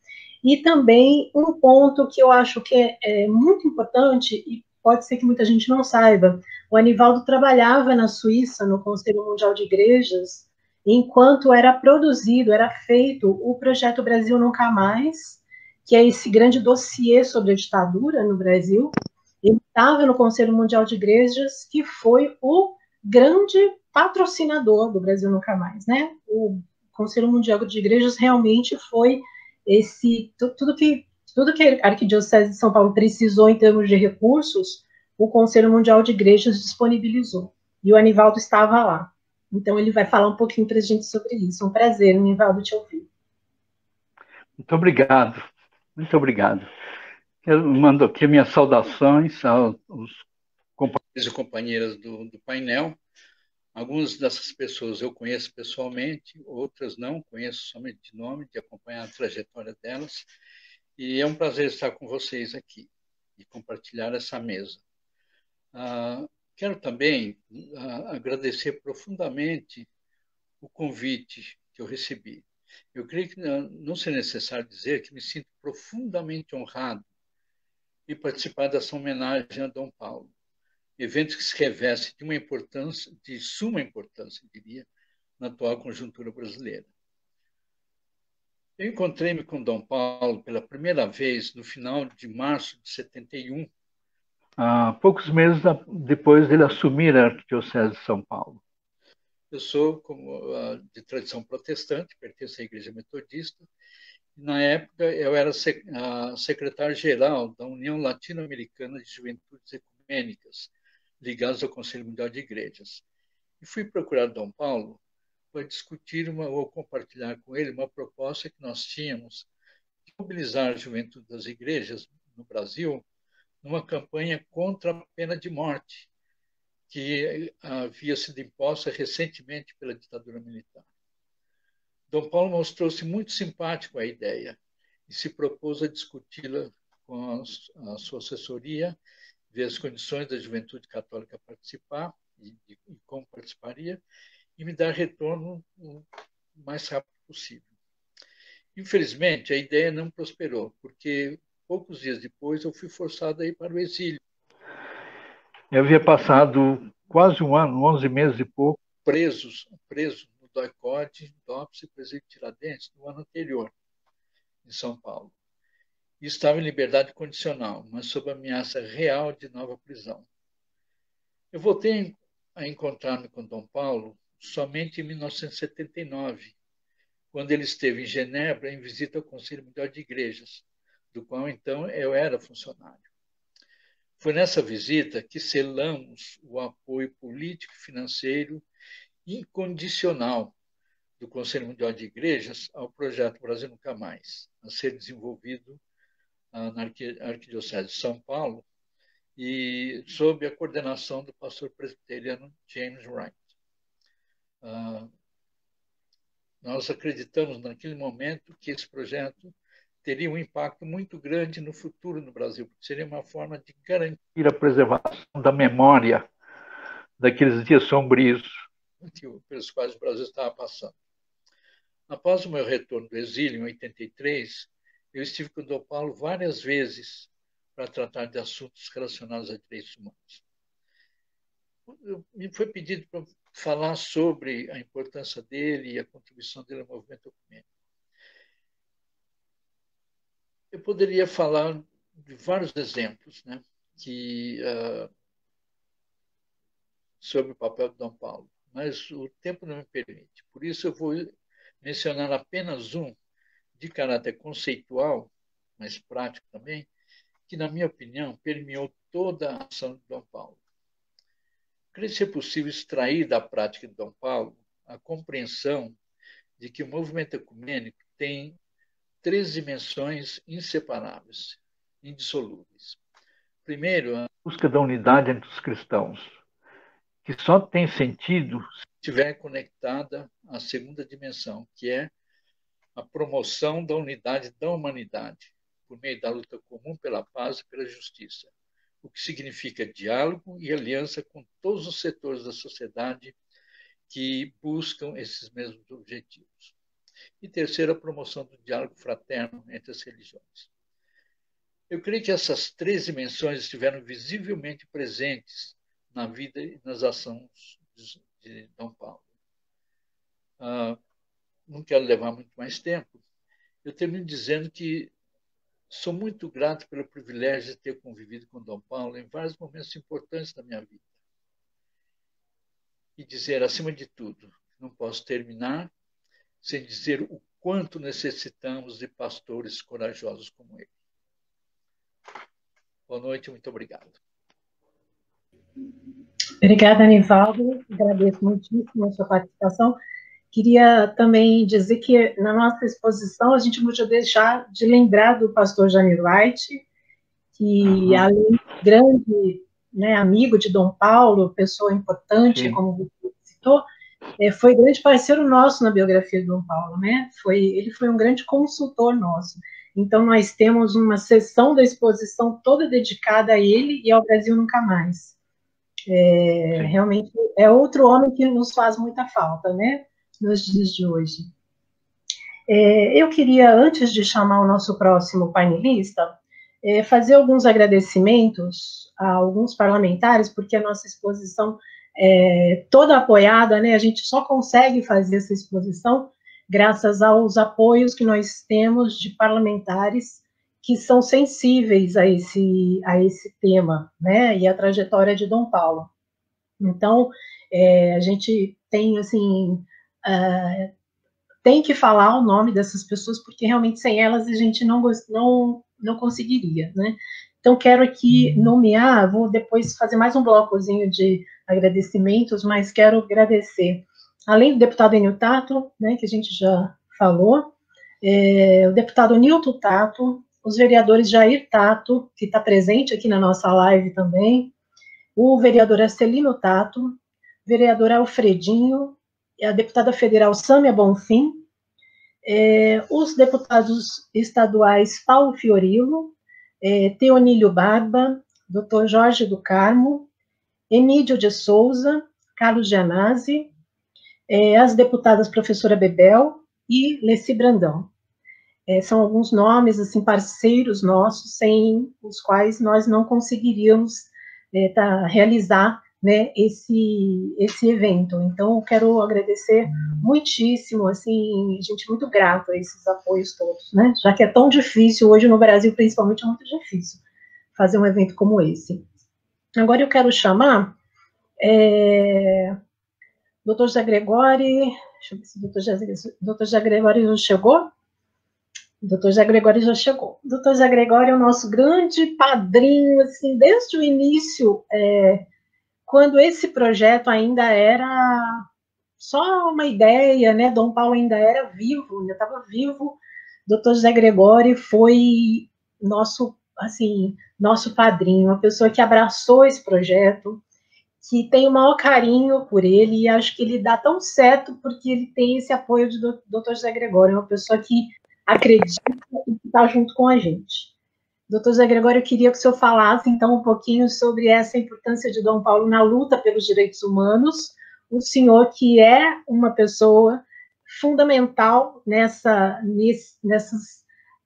Speaker 2: e também um ponto que eu acho que é muito importante, e pode ser que muita gente não saiba, o Anivaldo trabalhava na Suíça, no Conselho Mundial de Igrejas, enquanto era produzido, era feito o Projeto Brasil Nunca Mais, que é esse grande dossiê sobre a ditadura no Brasil. Ele estava no Conselho Mundial de Igrejas, que foi o grande patrocinador do Brasil Nunca Mais, né? O Conselho Mundial de Igrejas realmente foi tudo que a Arquidiocese de São Paulo precisou em termos de recursos, o Conselho Mundial de Igrejas disponibilizou. E o Anivaldo estava lá. Então ele vai falar um pouquinho para a gente sobre isso. Um prazer, Anivaldo, te ouvir.
Speaker 6: Muito obrigado. Muito obrigado. Eu mando aqui minhas saudações aos companheiros e companheiras do painel. Algumas dessas pessoas eu conheço pessoalmente, outras não, conheço somente de nome, de acompanhar a trajetória delas. E é um prazer estar com vocês aqui e compartilhar essa mesa. Quero também agradecer profundamente o convite que eu recebi. Eu creio que não seria necessário dizer que me sinto profundamente honrado em participar dessa homenagem a Dom Paulo. Evento que se reveste de uma importância, de suma importância, diria, na atual conjuntura brasileira. Eu encontrei-me com Dom Paulo pela primeira vez no final de março de 71, poucos meses depois dele assumir a Arquidiocese de São Paulo. Eu sou de tradição protestante, pertenço à Igreja Metodista. Na época, eu era secretário-geral da União Latino-Americana de Juventudes Ecumênicas, ligados ao Conselho Mundial de Igrejas. E fui procurar Dom Paulo para discutir ou compartilhar com ele uma proposta que nós tínhamos de mobilizar a juventude das igrejas no Brasil numa campanha contra a pena de morte, que havia sido imposta recentemente pela ditadura militar. Dom Paulo mostrou-se muito simpático à ideia e se propôs a discuti-la com a sua assessoria, ver as condições da juventude católica participar e como participaria, e me dar retorno o mais rápido possível. Infelizmente, a ideia não prosperou, porque poucos dias depois eu fui forçado a ir para o exílio. Eu havia passado quase um ano, 11 meses e pouco, preso no DOI-CODE, DOPS e Presídio Tiradentes, no ano anterior, em São Paulo. E estava em liberdade condicional, mas sob ameaça real de nova prisão. Eu voltei a encontrar-me com Dom Paulo somente em 1979, quando ele esteve em Genebra em visita ao Conselho Mundial de Igrejas, do qual então eu era funcionário. Foi nessa visita que selamos o apoio político e financeiro incondicional do Conselho Mundial de Igrejas ao projeto Brasil Nunca Mais, a ser desenvolvido na Arquidiocese de São Paulo e sob a coordenação do pastor presbiteriano James Wright. Nós acreditamos naquele momento que esse projeto teria um impacto muito grande no futuro no Brasil, porque seria uma forma de garantir a preservação da memória daqueles dias sombrios pelos quais o Brasil estava passando. Após o meu retorno do exílio, em 83, eu estive com o Dom Paulo várias vezes para tratar de assuntos relacionados a direitos humanos. Me foi pedido para falar sobre a importância dele e a contribuição dele ao movimento ecumênico. Eu poderia falar de vários exemplos, né, sobre o papel de Dom Paulo, mas o tempo não me permite. Por isso, eu vou mencionar apenas um de caráter conceitual, mas prático também, que, na minha opinião, permeou toda a ação de Dom Paulo. Creio ser possível extrair da prática de Dom Paulo a compreensão de que o movimento ecumênico tem 3 dimensões inseparáveis, indissolúveis. Primeiro, a busca da unidade entre os cristãos, que só tem sentido se estiver conectada à segunda dimensão, que é a promoção da unidade da humanidade, por meio da luta comum pela paz e pela justiça, o que significa diálogo e aliança com todos os setores da sociedade que buscam esses mesmos objetivos. E terceiro, a promoção do diálogo fraterno entre as religiões. Eu creio que essas 3 dimensões estiveram visivelmente presentes na vida e nas ações de Dom Paulo. Não quero levar muito mais tempo. Eu termino dizendo que sou muito grato pelo privilégio de ter convivido com Dom Paulo em vários momentos importantes da minha vida. E dizer, acima de tudo, não posso terminar sem dizer o quanto necessitamos de pastores corajosos como ele. Boa noite, muito obrigado.
Speaker 2: Obrigada, Nivaldo. Agradeço muitíssimo a sua participação. Queria também dizer que na nossa exposição a gente não podia deixar de lembrar do pastor Jaime Wright, que além de grande, né, amigo de Dom Paulo, pessoa importante, sim, como você citou, foi grande parceiro nosso na biografia de Dom Paulo, né? Ele foi um grande consultor nosso. Então nós temos uma seção da exposição toda dedicada a ele e ao Brasil Nunca Mais. Realmente é outro homem que nos faz muita falta, né, nos dias de hoje. Eu queria, antes de chamar o nosso próximo painelista, fazer alguns agradecimentos a alguns parlamentares, porque a nossa exposição é toda apoiada, né, a gente só consegue fazer essa exposição graças aos apoios que nós temos de parlamentares que são sensíveis a esse tema, né, e a trajetória de Dom Paulo. Então, a gente tem, assim, tem que falar o nome dessas pessoas, porque realmente sem elas a gente não conseguiria, né? Então, quero aqui nomear, vou depois fazer mais um blocozinho de agradecimentos, mas quero agradecer, além do deputado Enio Tato, né, que a gente já falou, o deputado Nilton Tato, os vereadores Jair Tato, que está presente aqui na nossa live também, o vereador Arcelino Tato, vereador Alfredinho, a deputada federal Sâmia Bonfim, os deputados estaduais Paulo Fiorilo, Teonílio Barba, Dr. Jorge do Carmo, Emídio de Souza, Carlos Gianazzi, as deputadas professora Bebel e Leci Brandão. São alguns nomes, assim, parceiros nossos, sem os quais nós não conseguiríamos realizar, né, esse evento. Então, eu quero agradecer muitíssimo, assim, gente, muito grata a esses apoios todos, né, já que é tão difícil, hoje no Brasil, principalmente, é muito difícil fazer um evento como esse. Agora eu quero chamar Dr. José Gregori, deixa eu ver se o Dr. José Gregori já chegou. O doutor José Gregório já chegou. O doutor José Gregório é o nosso grande padrinho, assim, desde o início, quando esse projeto ainda era só uma ideia, né? Dom Paulo ainda era vivo, ainda estava vivo. O doutor José Gregório foi nosso padrinho, uma pessoa que abraçou esse projeto, que tem o maior carinho por ele, e acho que ele dá tão certo porque ele tem esse apoio do doutor José Gregório, uma pessoa que acredita e que está junto com a gente. Doutor José Gregório, eu queria que o senhor falasse, então, um pouquinho sobre essa importância de Dom Paulo na luta pelos direitos humanos, o senhor que é uma pessoa fundamental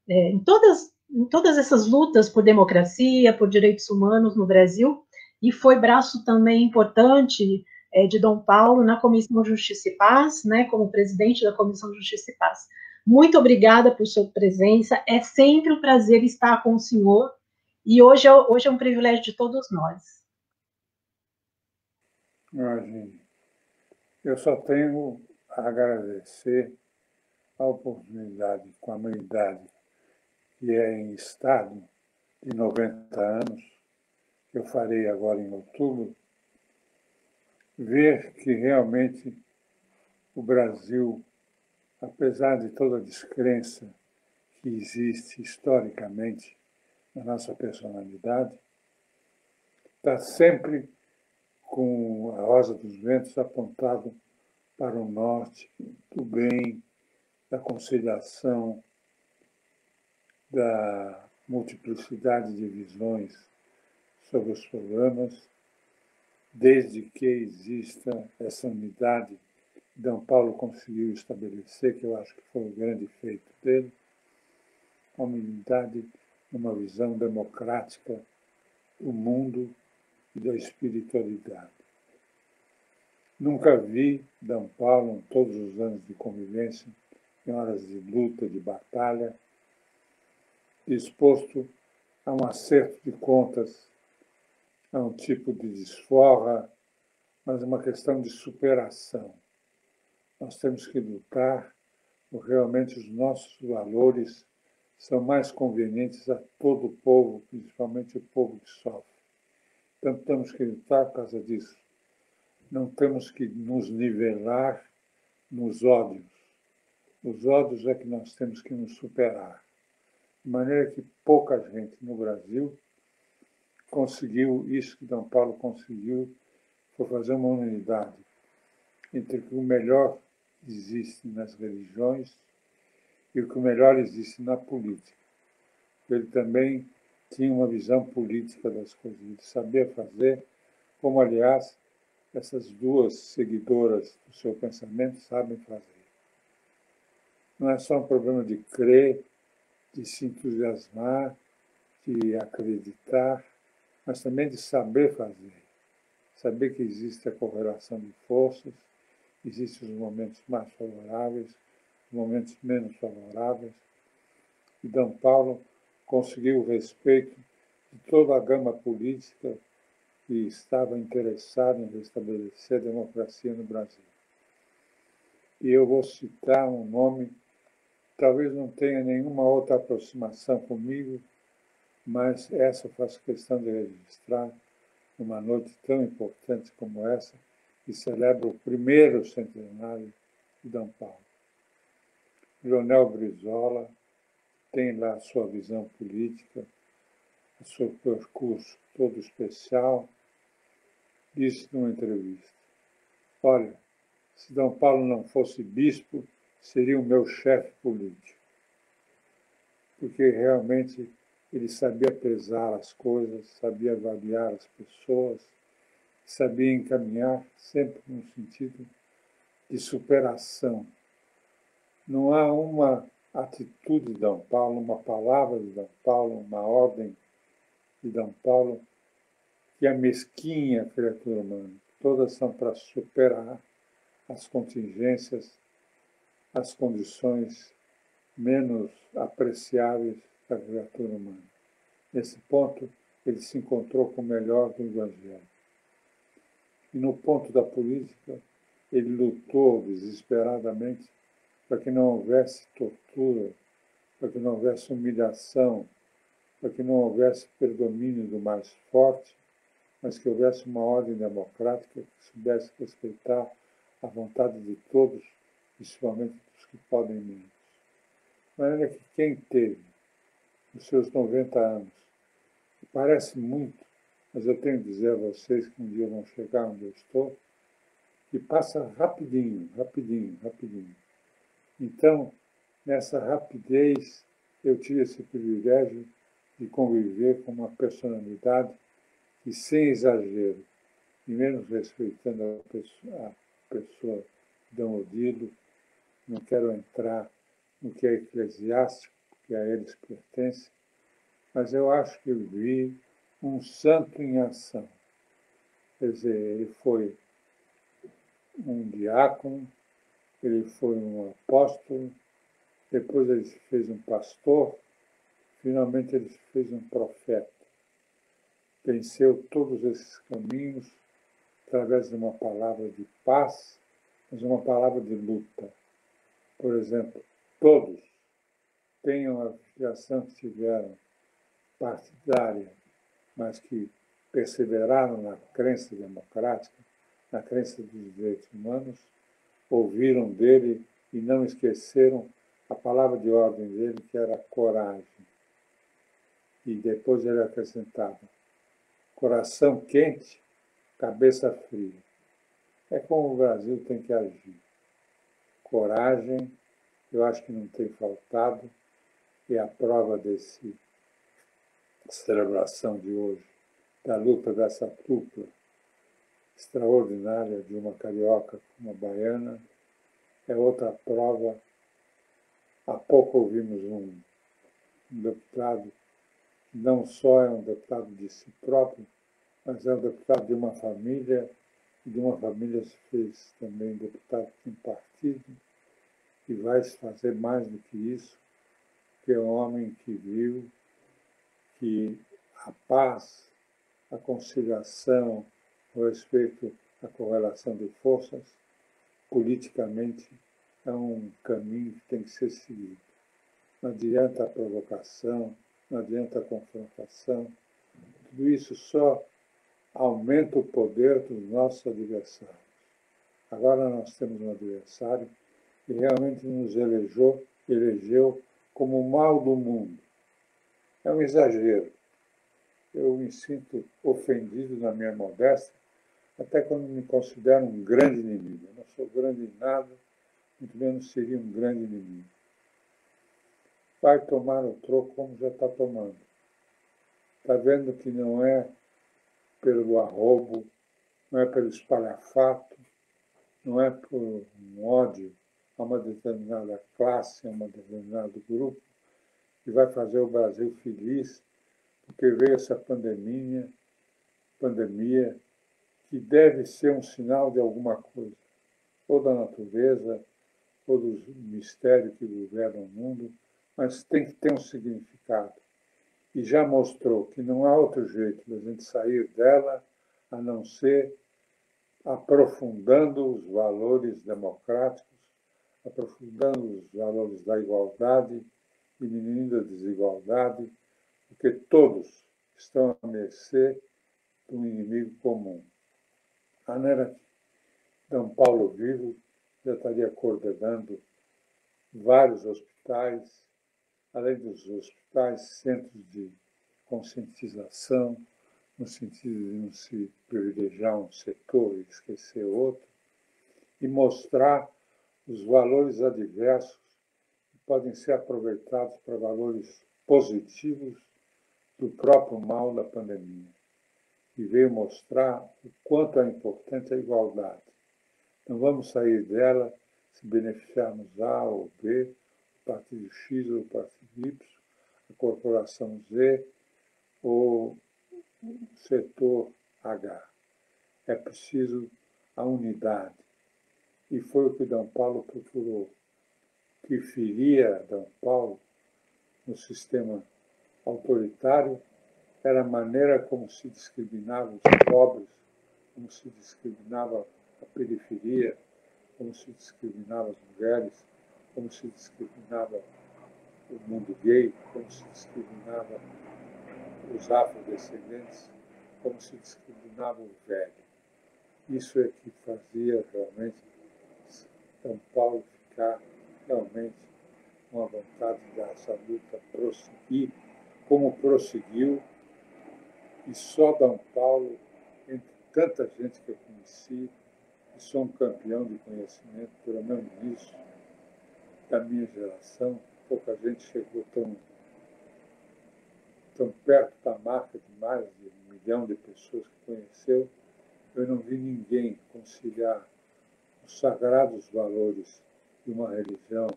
Speaker 2: em todas essas lutas por democracia, por direitos humanos no Brasil, e foi braço também importante de Dom Paulo na Comissão Justiça e Paz, né, como presidente da Comissão Justiça e Paz. Muito obrigada por sua presença, é sempre um prazer estar com o senhor, e hoje é um privilégio de todos nós.
Speaker 7: Imagine, eu só tenho a agradecer a oportunidade, com a minha idade, que é em estado de 90 anos, que eu farei agora em outubro, ver que realmente o Brasil, apesar de toda a descrença que existe historicamente na nossa personalidade, está sempre com a rosa dos ventos apontado para o norte, do bem, da conciliação, da multiplicidade de visões sobre os problemas, desde que exista essa unidade que D. Paulo conseguiu estabelecer, que eu acho que foi o grande feito dele, uma unidade, uma visão democrática do mundo e da espiritualidade. Nunca vi D. Paulo, em todos os anos de convivência, em horas de luta, de batalha, disposto a um acerto de contas, a um tipo de desforra, mas uma questão de superação. Nós temos que lutar, porque realmente os nossos valores são mais convenientes a todo o povo, principalmente o povo que sofre. Então, temos que lutar por causa disso. Não temos que nos nivelar nos ódios. Os ódios é que nós temos que nos superar. De maneira que pouca gente no Brasil conseguiu isso que D. Paulo conseguiu, foi fazer uma unidade entre o que o melhor existe nas religiões e o que o melhor existe na política. Ele também tinha uma visão política das coisas, ele sabia fazer, como, aliás, essas duas seguidoras do seu pensamento sabem fazer. Não é só um problema de crer, de se entusiasmar, de acreditar, mas também de saber fazer. Saber que existe a correlação de forças, existem os momentos mais favoráveis, momentos menos favoráveis, e D. Paulo conseguiu o respeito de toda a gama política que estava interessada em restabelecer a democracia no Brasil. E eu vou citar um nome, talvez não tenha nenhuma outra aproximação comigo, mas essa eu faço questão de registrar numa noite tão importante como essa, que celebra o primeiro centenário de D. Paulo. Leonel Brizola tem lá a sua visão política, o seu percurso todo especial, disse numa entrevista: olha, se D. Paulo não fosse bispo, seria o meu chefe político, porque realmente ele sabia pesar as coisas, sabia avaliar as pessoas, sabia encaminhar sempre no sentido de superação. Não há uma atitude de D. Paulo, uma palavra de D. Paulo, uma ordem de D. Paulo que é mesquinha a criatura humana. Todas são para superar as contingências, as condições menos apreciáveis da criatura humana. Nesse ponto, ele se encontrou com o melhor do Evangelho. E no ponto da política, ele lutou desesperadamente para que não houvesse tortura, para que não houvesse humilhação, para que não houvesse predomínio do mais forte, mas que houvesse uma ordem democrática que soubesse respeitar a vontade de todos, principalmente dos que podem menos. De maneira que quem teve os seus 90 anos, parece muito, mas eu tenho que dizer a vocês que um dia vão chegar onde eu estou, que passa rapidinho, rapidinho, rapidinho. Então, nessa rapidez, eu tive esse privilégio de conviver com uma personalidade que, sem exagero, e menos respeitando a pessoa D. Odilo, não quero entrar no que é eclesiástico, que a eles pertence, mas eu acho que eu vi um santo em ação. Quer dizer, ele foi um diácono, ele foi um apóstolo, depois ele se fez um pastor, finalmente ele se fez um profeta. Venceu todos esses caminhos através de uma palavra de paz, mas uma palavra de luta. Por exemplo, todos tenham a filiação que tiveram partidária, mas que perseveraram na crença democrática, na crença dos direitos humanos, ouviram dele e não esqueceram a palavra de ordem dele, que era coragem. E depois ele acrescentava: coração quente, cabeça fria. É como o Brasil tem que agir. Coragem, eu acho que não tem faltado, e a prova dessa celebração de hoje, da luta dessa dupla extraordinária de uma carioca com uma baiana, é outra prova. Há pouco ouvimos um deputado que não só é um deputado de si próprio, mas é um deputado de uma família, e de uma família se fez também deputado de um partido, e vai se fazer mais do que isso, que é um homem que viu que a paz, a conciliação, o respeito à correlação de forças, politicamente é um caminho que tem que ser seguido. Não adianta a provocação, não adianta a confrontação. Tudo isso só aumenta o poder dos nossos adversários. Agora nós temos um adversário que realmente nos elegeu como o mal do mundo. É um exagero. Eu me sinto ofendido na minha modéstia, até quando me considero um grande inimigo. Eu não sou grande em nada, muito menos seria um grande inimigo. Vai tomar o troco como já está tomando. Está vendo que não é pelo arrobo, não é pelo espalhafato, não é por um ódio a uma determinada classe, a um determinado grupo, que vai fazer o Brasil feliz, porque veio essa pandemia que deve ser um sinal de alguma coisa, ou da natureza, todo o mistério que governa o mundo, mas tem que ter um significado. E já mostrou que não há outro jeito de a gente sair dela a não ser aprofundando os valores democráticos, aprofundando os valores da igualdade, diminuindo a desigualdade, porque todos estão à mercê de um inimigo comum. A maneira que D. Paulo vivo já estaria coordenando vários hospitais, além dos hospitais, centros de conscientização, no sentido de não se privilegiar um setor e esquecer outro, e mostrar os valores adversos que podem ser aproveitados para valores positivos do próprio mal da pandemia, e veio mostrar o quanto é importante a igualdade. Não vamos sair dela se beneficiarmos A ou B, o partido X ou o partido Y, a corporação Z ou o setor H. É preciso a unidade. E foi o que D. Paulo procurou. O que feria D. Paulo no sistema autoritário era a maneira como se discriminava os pobres, como se discriminava a periferia, como se discriminava as mulheres, como se discriminava o mundo gay, como se discriminava os afrodescendentes, como se discriminava o velho. Isso é que fazia realmente São Paulo ficar realmente com a vontade dessa luta prosseguir, como prosseguiu, e só D. Paulo, entre tanta gente que eu conheci, e sou um campeão de conhecimento, pelo menos nisso, da minha geração, pouca gente chegou tão perto da marca de mais de 1 milhão de pessoas que conheceu. Eu não vi ninguém conciliar os sagrados valores de uma religião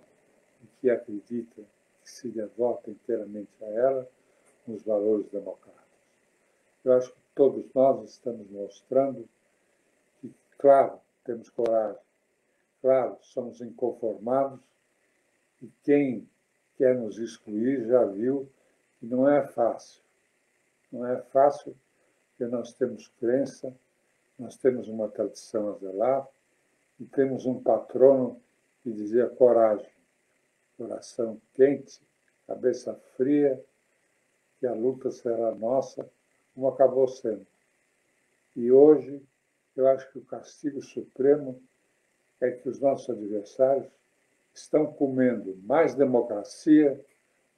Speaker 7: em que acredita, que se devota inteiramente a ela, com os valores democráticos. Eu acho que todos nós estamos mostrando que, claro, temos coragem, claro, somos inconformados, e quem quer nos excluir já viu que não é fácil. Não é fácil, porque nós temos crença, nós temos uma tradição a zelar, e temos um patrono que dizia coragem, coração quente, cabeça fria, que a luta será nossa, como acabou sendo. E hoje, eu acho que o castigo supremo é que os nossos adversários estão comendo mais democracia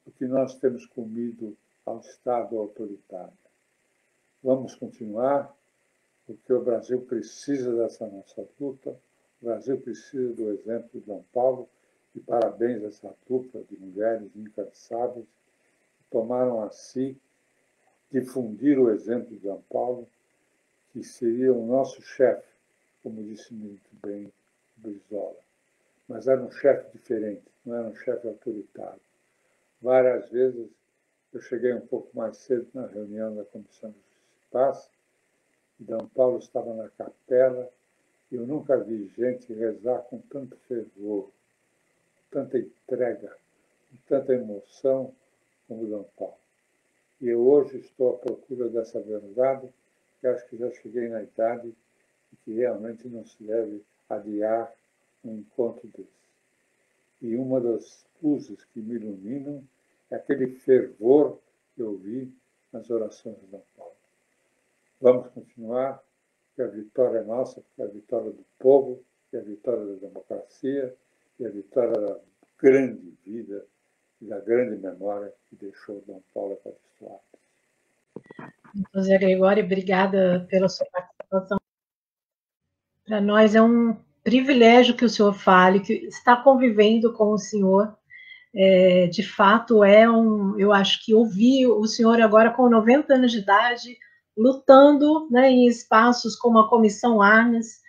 Speaker 7: do que nós temos comido ao Estado autoritário. Vamos continuar, porque o Brasil precisa dessa nossa luta, o Brasil precisa do exemplo de D. Paulo, e parabéns a essa dupla de mulheres incansáveis que tomaram a si difundir o exemplo de D. Paulo, que seria o nosso chefe, como disse muito bem Brizola. Mas era um chefe diferente, não era um chefe autoritário. Várias vezes eu cheguei um pouco mais cedo na reunião da Comissão de Justiça e Paz, e D. Paulo estava na capela, e eu nunca vi gente rezar com tanto fervor, tanta entrega, com tanta emoção como D. Paulo. E eu hoje estou à procura dessa verdade, que acho que já cheguei na idade e que realmente não se deve adiar um encontro desse. E uma das luzes que me iluminam é aquele fervor que eu vi nas orações de D. Paulo. Vamos continuar, que a vitória é nossa, que é a vitória do povo, que é a vitória da democracia, que é a vitória da grande vida e da grande memória que deixou D. Paulo para a história.
Speaker 2: José Gregório, obrigada pela sua participação. Para nós é um privilégio que o senhor fale, que está convivendo com o senhor. De fato, eu acho que ouvir o senhor agora com 90 anos de idade, lutando, né, em espaços como a Comissão Arnes,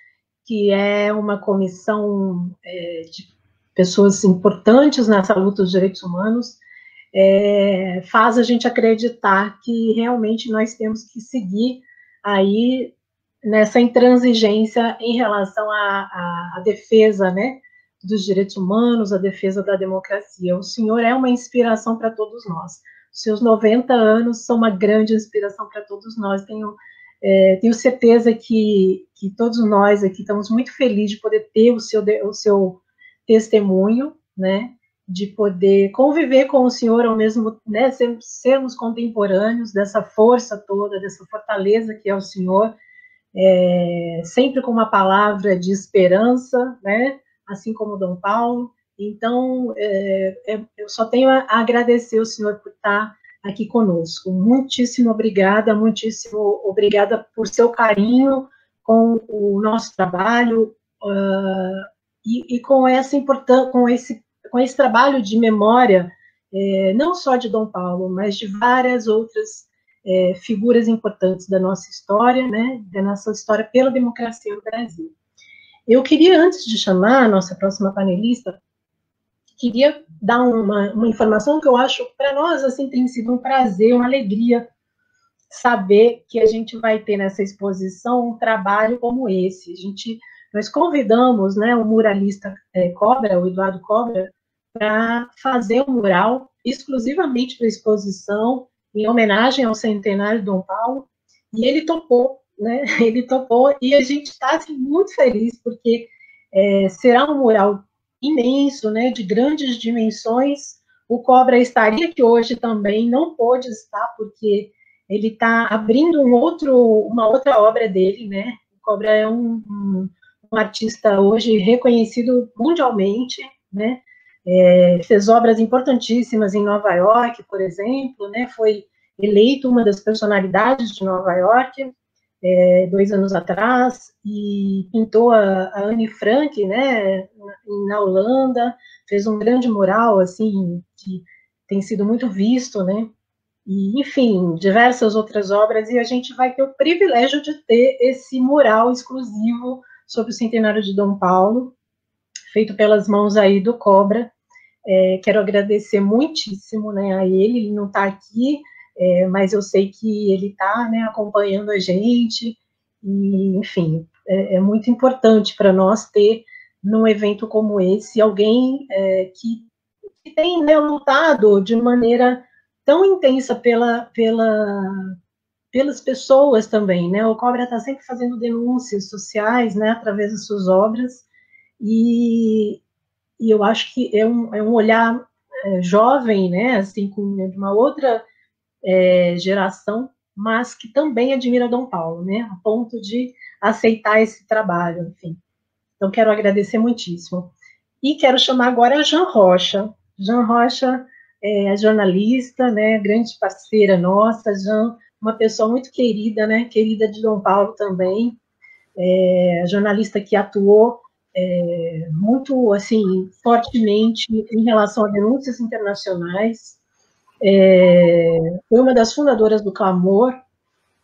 Speaker 2: que é uma comissão de pessoas importantes nessa luta dos direitos humanos, faz a gente acreditar que realmente nós temos que seguir aí nessa intransigência em relação à defesa, né, dos direitos humanos, a defesa da democracia. O senhor é uma inspiração para todos nós. Os seus 90 anos são uma grande inspiração para todos nós. Tenho certeza que todos nós aqui estamos muito felizes de poder ter o seu testemunho, né, de poder conviver com o senhor ao mesmo, né, sermos contemporâneos dessa força toda, dessa fortaleza que é o senhor, sempre com uma palavra de esperança, né, assim como Dom Paulo. Então, eu só tenho a agradecer ao senhor por estar aqui conosco. Muitíssimo obrigada por seu carinho com o nosso trabalho, e com esse trabalho de memória, não só de Dom Paulo, mas de várias outras figuras importantes da nossa história, né, da nossa história pela democracia no Brasil. Eu queria, antes de chamar a nossa próxima panelista, queria dar uma informação que eu acho, para nós, assim, tem sido um prazer, uma alegria saber que a gente vai ter nessa exposição um trabalho como esse. Nós convidamos, né, o muralista Cobra, o Eduardo Cobra, para fazer um mural exclusivamente para a exposição, em homenagem ao centenário de Dom Paulo, e ele topou, né? Ele topou, e a gente está assim, muito feliz, porque será um mural imenso, né, de grandes dimensões. O Cobra estaria aqui hoje também, não pôde estar, porque ele está abrindo uma outra obra dele, né? O Cobra é um artista hoje reconhecido mundialmente, né? Fez obras importantíssimas em Nova York, por exemplo, né? Foi eleito uma das personalidades de Nova York 2 anos atrás, e pintou a Anne Frank, né, na Holanda, fez um grande mural, assim, que tem sido muito visto, né, e, enfim, diversas outras obras, e a gente vai ter o privilégio de ter esse mural exclusivo sobre o centenário de Dom Paulo, feito pelas mãos aí do Cobra. Quero agradecer muitíssimo, né, a ele não está aqui, mas eu sei que ele está, né, acompanhando a gente, e, enfim, é muito importante para nós ter, num evento como esse, alguém que tem, né, lutado de maneira tão intensa pelas pessoas também, né? O Cobra está sempre fazendo denúncias sociais, né, através das suas obras, e eu acho que é um olhar jovem, né, assim, de uma outra geração, mas que também admira Dom Paulo, né, a ponto de aceitar esse trabalho, enfim. Então, quero agradecer muitíssimo. E quero chamar agora a Jan Rocha. Jan Rocha é jornalista, né, grande parceira nossa. Jan, uma pessoa muito querida, né, querida de Dom Paulo também, jornalista que atuou muito, assim, fortemente em relação a denúncias internacionais, foi uma das fundadoras do Clamor,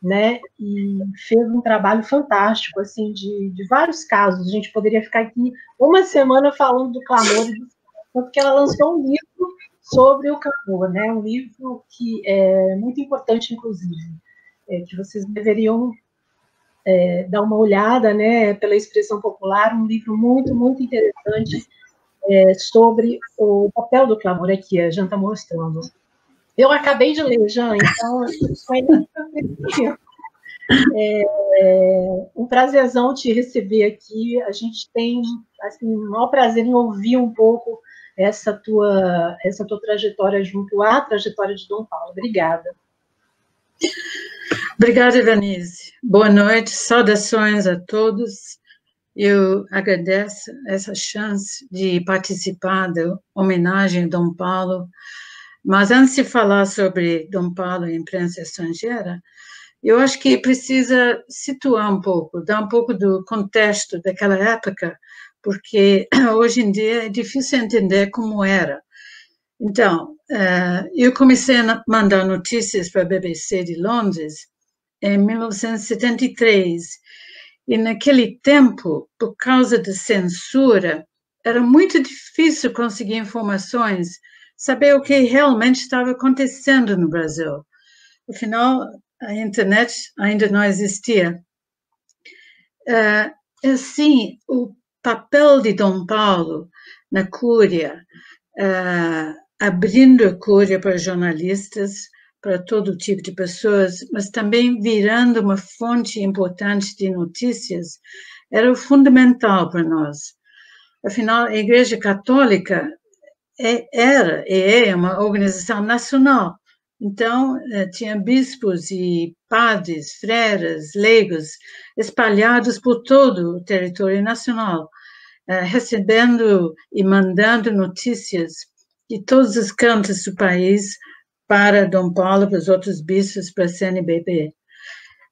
Speaker 2: né, e fez um trabalho fantástico, assim, de vários casos. A gente poderia ficar aqui uma semana falando do Clamor, porque ela lançou um livro sobre o Clamor, né, um livro que é muito importante, inclusive, que vocês deveriam dar uma olhada, né, pela expressão popular, um livro muito, muito interessante sobre o papel do Clamor. Aqui, a Jan está mostrando. Eu acabei de ler, Jan, então foi um prazerzão te receber aqui. A gente tem, assim, o maior prazer em ouvir um pouco essa tua trajetória junto à trajetória de Dom Paulo. Obrigada.
Speaker 8: Obrigada, Ivanise. Boa noite, saudações a todos. Eu agradeço essa chance de participar da homenagem a Dom Paulo. Mas antes de falar sobre Dom Paulo e imprensa estrangeira, eu acho que precisa situar um pouco, dar um pouco do contexto daquela época, porque hoje em dia é difícil entender como era. Então, eu comecei a mandar notícias para a BBC de Londres em 1973, e naquele tempo, por causa da censura, era muito difícil conseguir informações, saber o que realmente estava acontecendo no Brasil. Afinal, a internet ainda não existia. Assim, o papel de Dom Paulo na Cúria, abrindo a Cúria para jornalistas, para todo tipo de pessoas, mas também virando uma fonte importante de notícias, era fundamental para nós. Afinal, a Igreja Católica era e é uma organização nacional. Então, tinha bispos e padres, freiras, leigos, espalhados por todo o território nacional, recebendo e mandando notícias de todos os cantos do país para Dom Paulo, para os outros bispos, para a CNBB.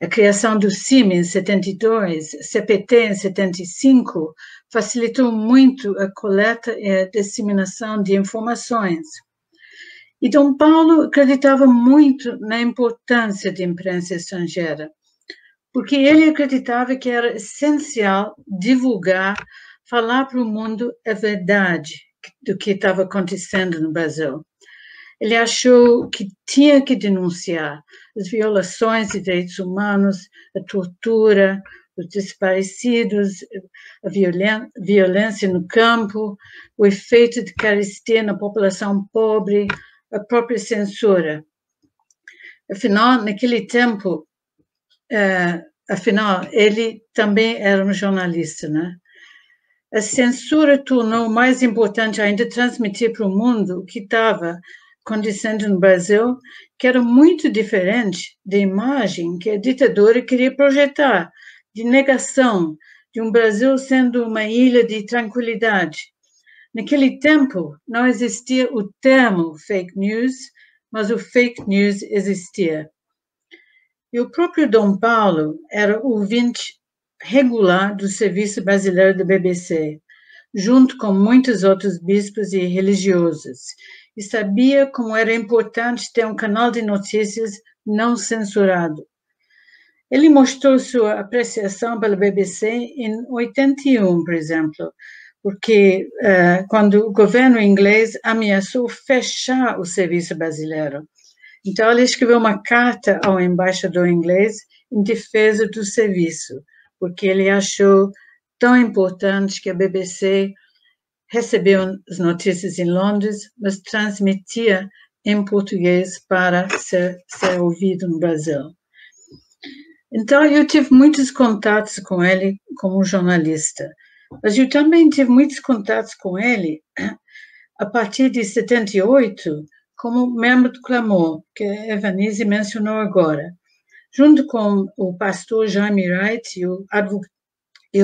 Speaker 8: A criação do CIM em 72, CPT em 75, facilitou muito a coleta e a disseminação de informações. E Dom Paulo acreditava muito na importância da imprensa estrangeira, porque ele acreditava que era essencial divulgar, falar para o mundo a verdade do que estava acontecendo no Brasil. Ele achou que tinha que denunciar as violações de direitos humanos, a tortura, os desaparecidos, a violência no campo, o efeito de carestia na população pobre, a própria censura. Afinal, naquele tempo, ele também era um jornalista, né? A censura tornou mais importante ainda transmitir para o mundo o que estava acontecendo no Brasil, que era muito diferente da imagem que a ditadura queria projetar, de negação, de um Brasil sendo uma ilha de tranquilidade. Naquele tempo, não existia o termo fake news, mas o fake news existia. E o próprio Dom Paulo era ouvinte regular do Serviço Brasileiro da BBC, junto com muitos outros bispos e religiosos, e sabia como era importante ter um canal de notícias não censurado. Ele mostrou sua apreciação pela BBC em 81, por exemplo, porque quando o governo inglês ameaçou fechar o serviço brasileiro. Então, ele escreveu uma carta ao embaixador inglês em defesa do serviço, porque ele achou tão importante que a BBC recebeu as notícias em Londres, mas transmitia em português para ser ouvido no Brasil. Então, eu tive muitos contatos com ele como jornalista, mas eu também tive muitos contatos com ele a partir de 78, como membro do Clamor, que a Evanise mencionou agora, junto com o pastor Jaime Wright e o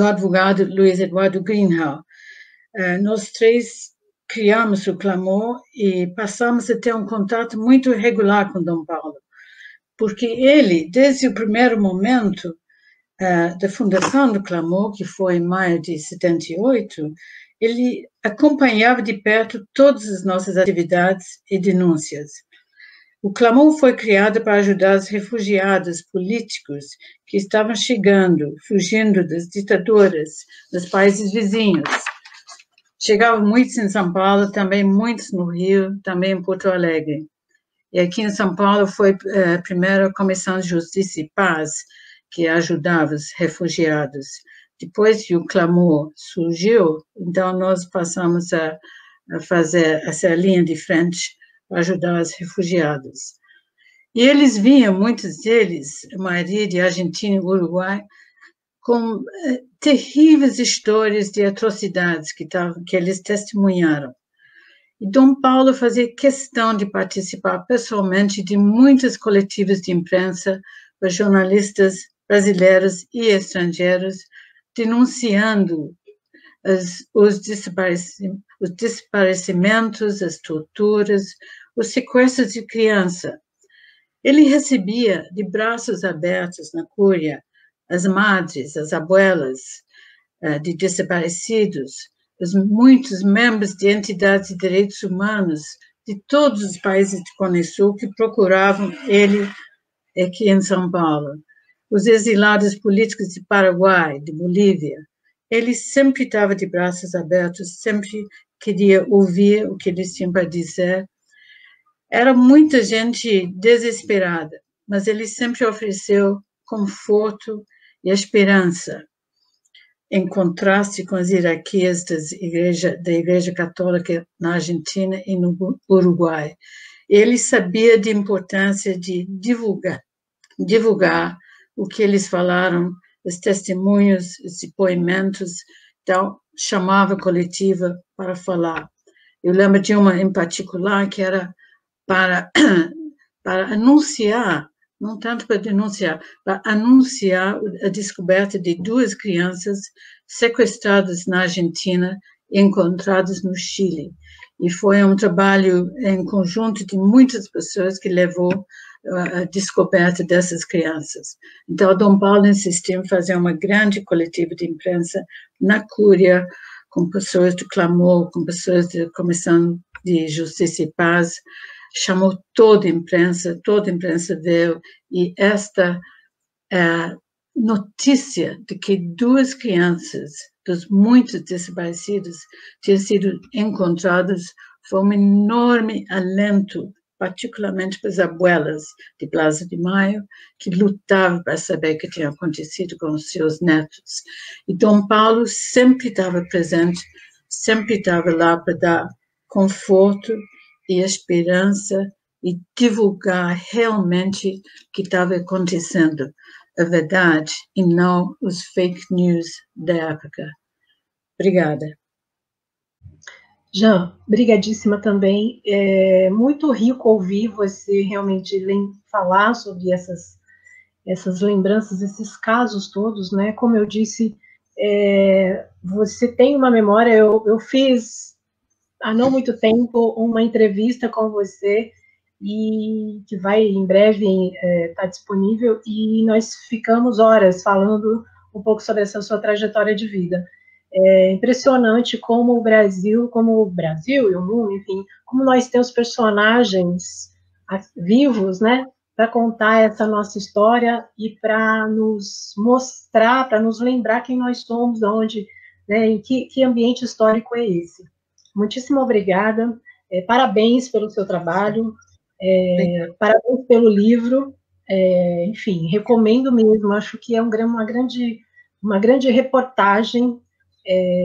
Speaker 8: advogado Luiz Eduardo Greenhalgh. Nós três criamos o Clamor e passamos a ter um contato muito regular com Dom Paulo, porque ele, desde o primeiro momento da fundação do Clamor, que foi em maio de 78, ele acompanhava de perto todas as nossas atividades e denúncias. O Clamor foi criado para ajudar os refugiados políticos que estavam chegando, fugindo das ditaduras dos países vizinhos. Chegavam muitos em São Paulo, também muitos no Rio, também em Porto Alegre. E aqui em São Paulo foi a primeira Comissão de Justiça e Paz que ajudava os refugiados. Depois que o Clamor surgiu, então nós passamos a fazer essa linha de frente para ajudar os refugiados. E eles vinham, muitos deles, a maioria de Argentina e Uruguai, com terríveis histórias de atrocidades que eles testemunharam. E Dom Paulo fazia questão de participar pessoalmente de muitas coletivas de imprensa para jornalistas brasileiros e estrangeiros, denunciando os desaparecimentos, as torturas, os sequestros de criança. Ele recebia de braços abertos na Cúria as madres, as abuelas de desaparecidos, muitos membros de entidades de direitos humanos de todos os países de Cone Sul que procuravam ele aqui em São Paulo. Os exilados políticos de Paraguai, de Bolívia. Ele sempre estava de braços abertos, sempre queria ouvir o que eles tinham para dizer. Era muita gente desesperada, mas ele sempre ofereceu conforto e esperança. em contraste com as hierarquias da Igreja Católica na Argentina e no Uruguai. Ele sabia da importância de divulgar o que eles falaram, os testemunhos, os depoimentos, então chamava a coletiva para falar. Eu lembro de uma em particular que era para anunciar, não tanto para denunciar, para anunciar a descoberta de 2 crianças sequestradas na Argentina e encontradas no Chile. E foi um trabalho em conjunto de muitas pessoas que levou a descoberta dessas crianças. Então, Dom Paulo insistiu em fazer uma grande coletiva de imprensa na Cúria, com pessoas do Clamor, com pessoas da Comissão de Justiça e Paz, chamou toda a imprensa veio, e esta notícia de que 2 crianças, dos muitos desaparecidos, tinham sido encontradas, foi um enorme alento, particularmente para as abuelas de Plaza de Maio, que lutavam para saber o que tinha acontecido com os seus netos. E Dom Paulo sempre estava presente, sempre estava lá para dar conforto e esperança e divulgar realmente o que estava acontecendo, a verdade, e não os fake news da época. Obrigada.
Speaker 2: Jean, brigadíssima também. É muito rico ouvir você realmente falar sobre essas lembranças, esses casos todos, né? Como eu disse, você tem uma memória. Eu fiz, há não muito tempo, uma entrevista com você, e que vai em breve estar disponível, e nós ficamos horas falando um pouco sobre essa sua trajetória de vida. É impressionante como o Brasil e o mundo, enfim, como nós temos personagens vivos, né, para contar essa nossa história e para nos mostrar, para nos lembrar quem nós somos, de onde, né, em que ambiente histórico é esse. Muitíssimo obrigada, parabéns pelo seu trabalho, parabéns pelo livro, enfim, recomendo mesmo, acho que é uma grande reportagem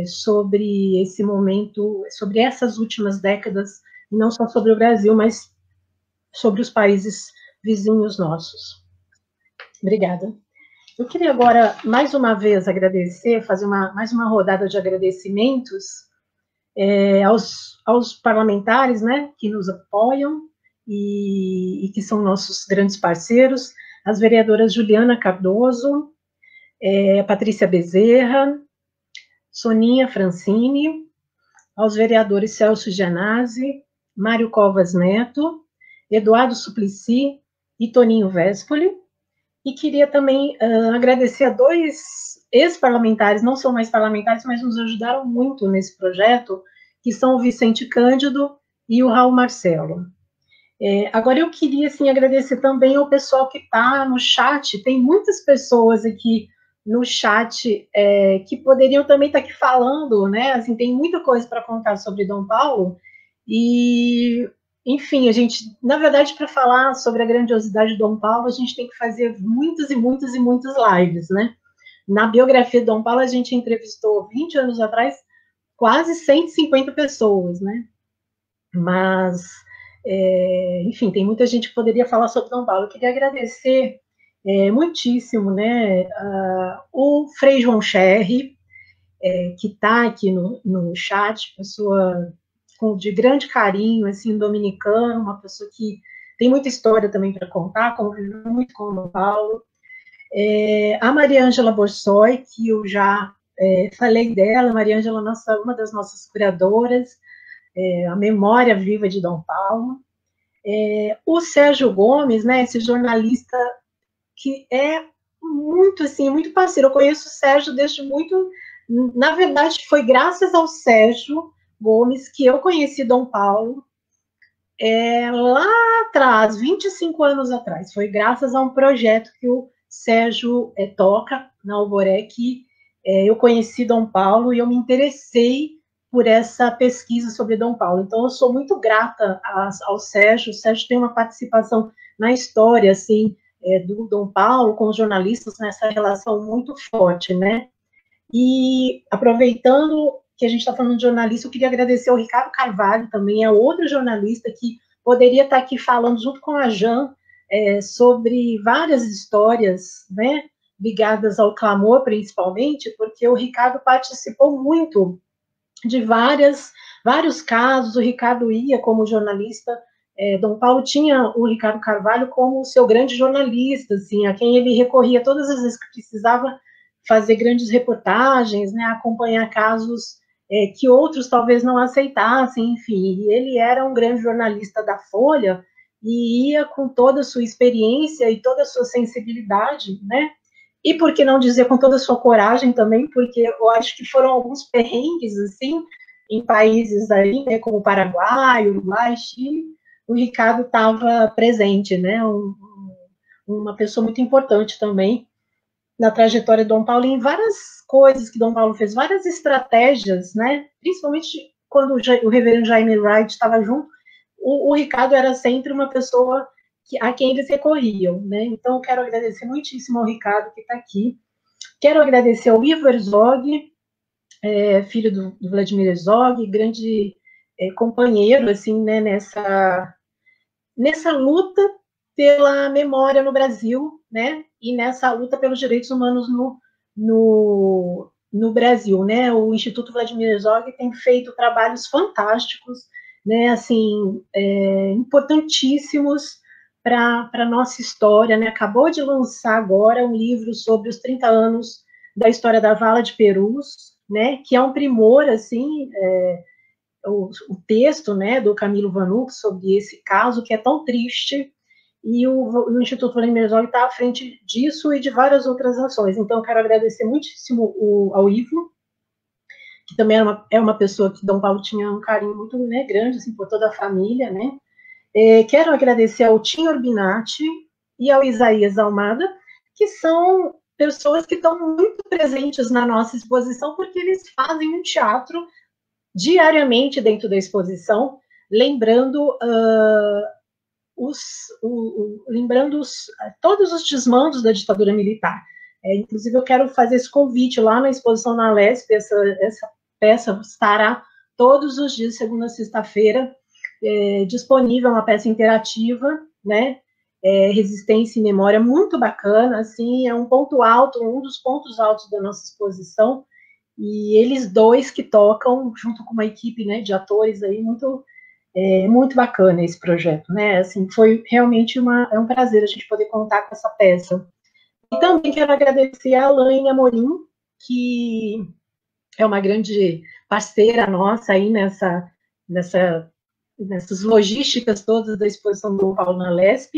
Speaker 2: sobre esse momento, sobre essas últimas décadas, e não só sobre o Brasil, mas sobre os países vizinhos nossos. Obrigada. Eu queria agora, mais uma vez, agradecer, fazer mais uma rodada de agradecimentos aos parlamentares, né, que nos apoiam e que são nossos grandes parceiros, as vereadoras Juliana Cardoso, Patrícia Bezerra, Soninha Francini, aos vereadores Celso Gianazzi, Mário Covas Neto, Eduardo Suplicy e Toninho Vespoli. E queria também agradecer a 2 ex-parlamentares, não são mais parlamentares, mas nos ajudaram muito nesse projeto, que são o Vicente Cândido e o Raul Marcelo. Agora eu queria, assim, agradecer também ao pessoal que está no chat. Tem muitas pessoas aqui no chat que poderiam também estar aqui falando, né? Assim, tem muita coisa para contar sobre Dom Paulo, e, enfim, a gente, na verdade, para falar sobre a grandiosidade de Dom Paulo, a gente tem que fazer muitas e muitas e muitas lives, né? Na biografia de Dom Paulo, a gente entrevistou, 20 anos atrás, quase 150 pessoas, né? Mas, enfim, tem muita gente que poderia falar sobre Dom Paulo. Eu queria agradecer muitíssimo, né, o Frei João Cherry, que está aqui no chat, pessoa de grande carinho, assim, dominicano, uma pessoa que tem muita história também para contar, conviveu muito com o Dom Paulo. A Maria Ângela Borsoi, que eu já falei dela, Maria Ângela, uma das nossas curadoras, a memória viva de Dom Paulo. O Sérgio Gomes, né, esse jornalista que é muito, assim, muito parceiro. Eu conheço o Sérgio desde muito... Na verdade, foi graças ao Sérgio Gomes que eu conheci Dom Paulo, lá atrás, 25 anos atrás. Foi graças a um projeto que o Sérgio toca na Alboré que eu conheci Dom Paulo e eu me interessei por essa pesquisa sobre Dom Paulo. Então, eu sou muito grata ao Sérgio. O Sérgio tem uma participação na história, assim, do Dom Paulo com os jornalistas, nessa relação muito forte, né? E aproveitando que a gente está falando de jornalista, eu queria agradecer ao Ricardo Carvalho, também é outro jornalista que poderia estar aqui falando junto com a Jan sobre várias histórias, né, ligadas ao clamor, principalmente, porque o Ricardo participou muito de vários casos. O Ricardo ia como jornalista, Dom Paulo tinha o Ricardo Carvalho como o seu grande jornalista, assim, a quem ele recorria todas as vezes que precisava fazer grandes reportagens, né, acompanhar casos que outros talvez não aceitassem, enfim, e ele era um grande jornalista da Folha e ia com toda a sua experiência e toda a sua sensibilidade, né, e por que não dizer com toda a sua coragem também, porque eu acho que foram alguns perrengues, assim, em países aí, né, como Paraguai, Uruguai, Chile, o Ricardo estava presente, né, uma pessoa muito importante também na trajetória de Dom Paulo, em várias coisas que Dom Paulo fez, várias estratégias, né, principalmente quando o reverendo Jaime Wright estava junto, o Ricardo era sempre uma pessoa a quem eles recorriam, né, então eu quero agradecer muitíssimo ao Ricardo que está aqui, quero agradecer ao Ivo Herzog, filho do Vladimir Herzog, grande companheiro, assim, né, nessa luta pela memória no Brasil, né, e nessa luta pelos direitos humanos no Brasil, né, o Instituto Vladimir Herzog tem feito trabalhos fantásticos, né, assim, importantíssimos para a nossa história, né, acabou de lançar agora um livro sobre os 30 anos da história da Vala de Perus, né, que é um primor, assim, o texto, né, do Camilo Vanucci sobre esse caso, que é tão triste, e o Instituto Vladimir Herzog está à frente disso e de várias outras ações. Então, eu quero agradecer muitíssimo ao Ivo, que também é uma pessoa que Dom Paulo tinha um carinho muito, né, grande, assim, por toda a família, né. Quero agradecer ao Tim Urbinati e ao Isaías Almada, que são pessoas que estão muito presentes na nossa exposição, porque eles fazem um teatro diariamente dentro da exposição, lembrando todos os desmandos da ditadura militar. Inclusive, eu quero fazer esse convite lá na exposição na Lesp, essa peça estará todos os dias, segunda a sexta-feira, disponível, uma peça interativa, né, Resistência e Memória, muito bacana, assim, é um ponto alto, um dos pontos altos da nossa exposição, e eles dois que tocam, junto com uma equipe, né, de atores aí, muito bacana esse projeto, né, assim, foi realmente um prazer a gente poder contar com essa peça. E também quero agradecer a Alaine Amorim, que é uma grande parceira nossa aí nessas logísticas todas da exposição do Dom Paulo na Lesp,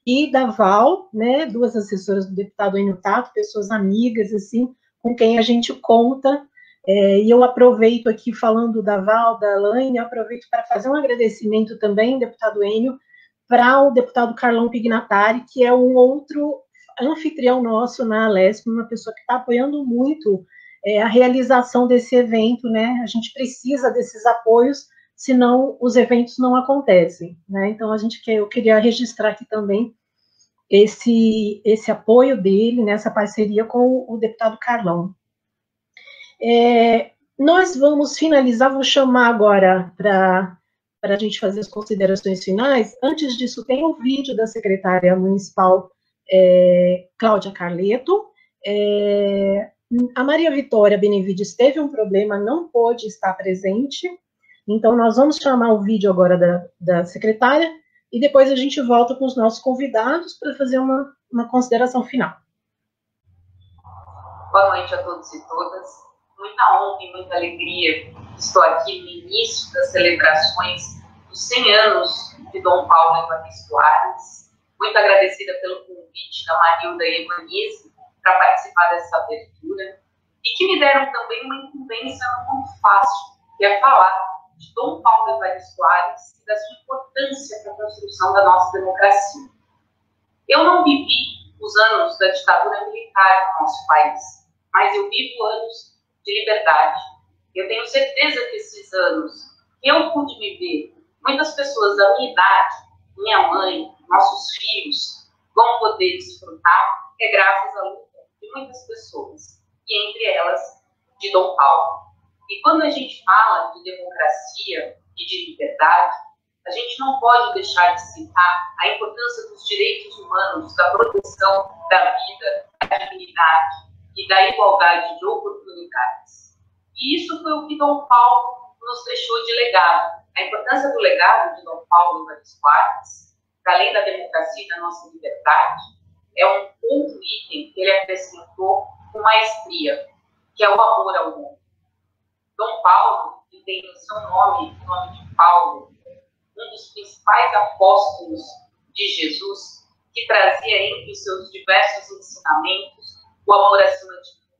Speaker 2: e da Val, né, duas assessoras do deputado Enio Tato, pessoas amigas, assim, com quem a gente conta, e eu aproveito aqui, falando da Val, da Alaine, aproveito para fazer um agradecimento também, deputado Enio, para o deputado Carlão Pignatari, que é um outro anfitrião nosso na Lesp, uma pessoa que está apoiando muito a realização desse evento, né, a gente precisa desses apoios, senão os eventos não acontecem, né, então eu queria registrar aqui também esse apoio dele, nessa parceria com o deputado Carlão. Nós vamos finalizar, vou chamar agora para a gente fazer as considerações finais. Antes disso, tem um vídeo da secretária municipal, Cláudia Carleto. A Maria Vitória Benevides teve um problema, não pôde estar presente, então nós vamos chamar o vídeo agora da secretária, e depois a gente volta com os nossos convidados para fazer uma consideração final.
Speaker 4: Boa noite a todos e todas. Muita honra e muita alegria. Estou aqui no início das celebrações dos 100 anos de Dom Paulo Evaristo Arnes. Muito agradecida pelo convite da Marilda e Evanise para participar dessa abertura, e que me deram também uma incumbência muito fácil, que é falar de Dom Paulo Evaristo Arnes e da sua importância para a construção da nossa democracia. Eu não vivi os anos da ditadura militar no nosso país, mas eu vivo anos de liberdade. Eu tenho certeza que esses anos que eu pude viver, muitas pessoas da minha idade, minha mãe, nossos filhos, vão poder desfrutar, graças à luta de muitas pessoas, e entre elas de Dom Paulo. E quando a gente fala de democracia e de liberdade, a gente não pode deixar de citar a importância dos direitos humanos, da proteção da vida, da dignidade e da igualdade de oportunidades. E isso foi o que Dom Paulo nos deixou de legado. A importância do legado de Dom Paulo Evaristo Arnes, para além da democracia e da nossa liberdade, é um outro item que ele acrescentou com maestria, que é o amor ao mundo. Dom Paulo, que tem no seu nome, o nome de Paulo, um dos principais apóstolos de Jesus, que trazia entre os seus diversos ensinamentos o amor acima de tudo.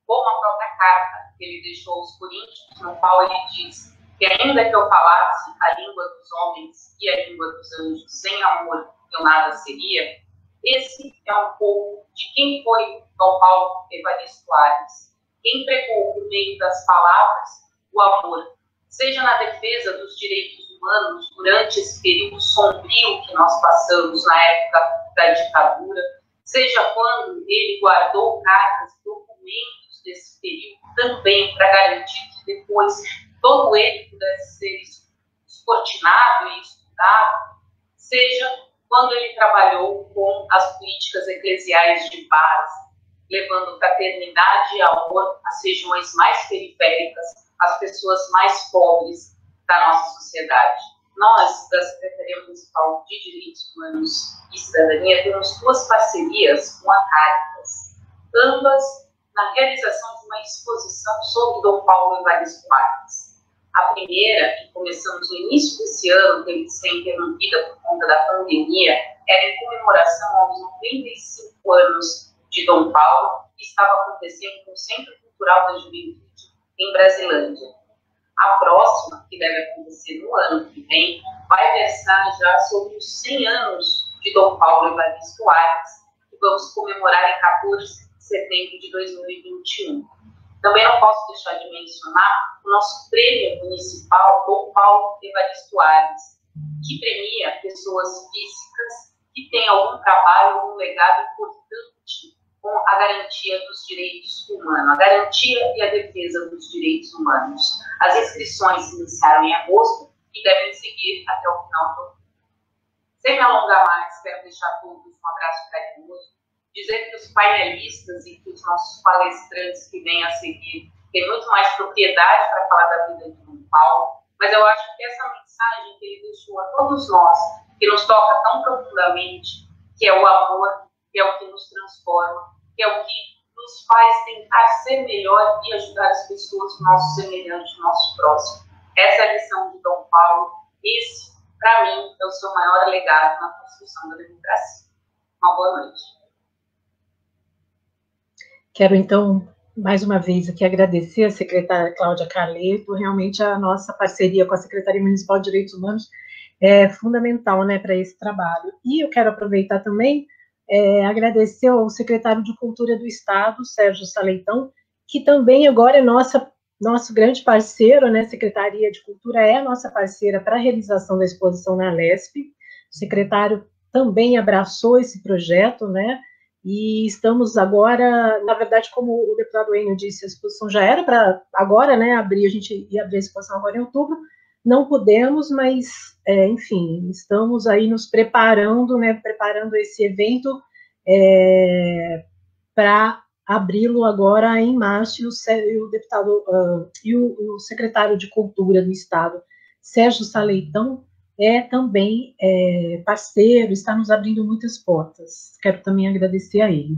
Speaker 4: Como a própria carta que ele deixou aos Coríntios, no qual ele diz que ainda que eu falasse a língua dos homens e a língua dos anjos, sem amor eu nada seria. Esse é um pouco de quem foi Dom Paulo Evaristo Arnes. Quem pregou por meio das palavras o amor, seja na defesa dos direitos humanos durante esse período sombrio que nós passamos na época da ditadura, seja quando ele guardou cartas e documentos desse período também para garantir que depois todo ele pudesse ser descortinado e estudado, seja quando ele trabalhou com as políticas eclesiais de paz, levando fraternidade e amor às regiões mais periféricas, às pessoas mais pobres da nossa sociedade. Nós, da Secretaria Municipal de Direitos Humanos e Cidadania, temos duas parcerias com a Caritas, ambas na realização de uma exposição sobre Dom Paulo Evaristo Arnes. A primeira, que começamos no início desse ano, teve que ser interrompida por conta da pandemia, era em comemoração aos 95 anos de Dom Paulo, que estava acontecendo no Centro Cultural da Juventude, em Brasilândia. A próxima, que deve acontecer no ano que vem, vai versar já sobre os 100 anos de Dom Paulo Evaristo Arnes, que vamos comemorar em 14 de setembro de 2021. Também não posso deixar de mencionar o nosso prêmio municipal Dom Paulo Evaristo Arnes, que premia pessoas físicas que têm algum trabalho ou um legado importante com a garantia dos direitos humanos, a garantia e a defesa dos direitos humanos. As inscrições se iniciaram em agosto e devem seguir até o final do ano. Sem me alongar mais, quero deixar a todos um abraço carinhoso, dizer que os painelistas e que os nossos palestrantes que vêm a seguir têm muito mais propriedade para falar da vida de Dom Paulo, mas eu acho que essa mensagem que ele deixou a todos nós, que nos toca tão profundamente, que é o amor, que é o que nos transforma, que é o que nos faz tentar ser melhor e ajudar as pessoas, o nosso semelhante, o nosso próximo. Essa é a lição de Dom Paulo. Esse, para mim, é o seu maior legado na construção da democracia. Uma boa noite.
Speaker 2: Quero, então, mais uma vez aqui agradecer a secretária Cláudia Carleto. Realmente a nossa parceria com a Secretaria Municipal de Direitos Humanos é fundamental, né, para esse trabalho. E eu quero aproveitar também agradecer ao secretário de Cultura do Estado, Sérgio Saleitão, que também agora é nosso grande parceiro, né? Secretaria de Cultura é a nossa parceira para a realização da exposição na Lesp. O secretário também abraçou esse projeto, né? E estamos agora, na verdade, como o deputado Enio disse, a exposição já era para agora, né? A gente ia abrir a exposição agora em outubro. Não pudemos, mas, enfim, estamos aí nos preparando, né, preparando esse evento para abri-lo agora em março, e o deputado e o secretário de Cultura do Estado, Sérgio Saleitão, também parceiro, está nos abrindo muitas portas. Quero também agradecer a ele.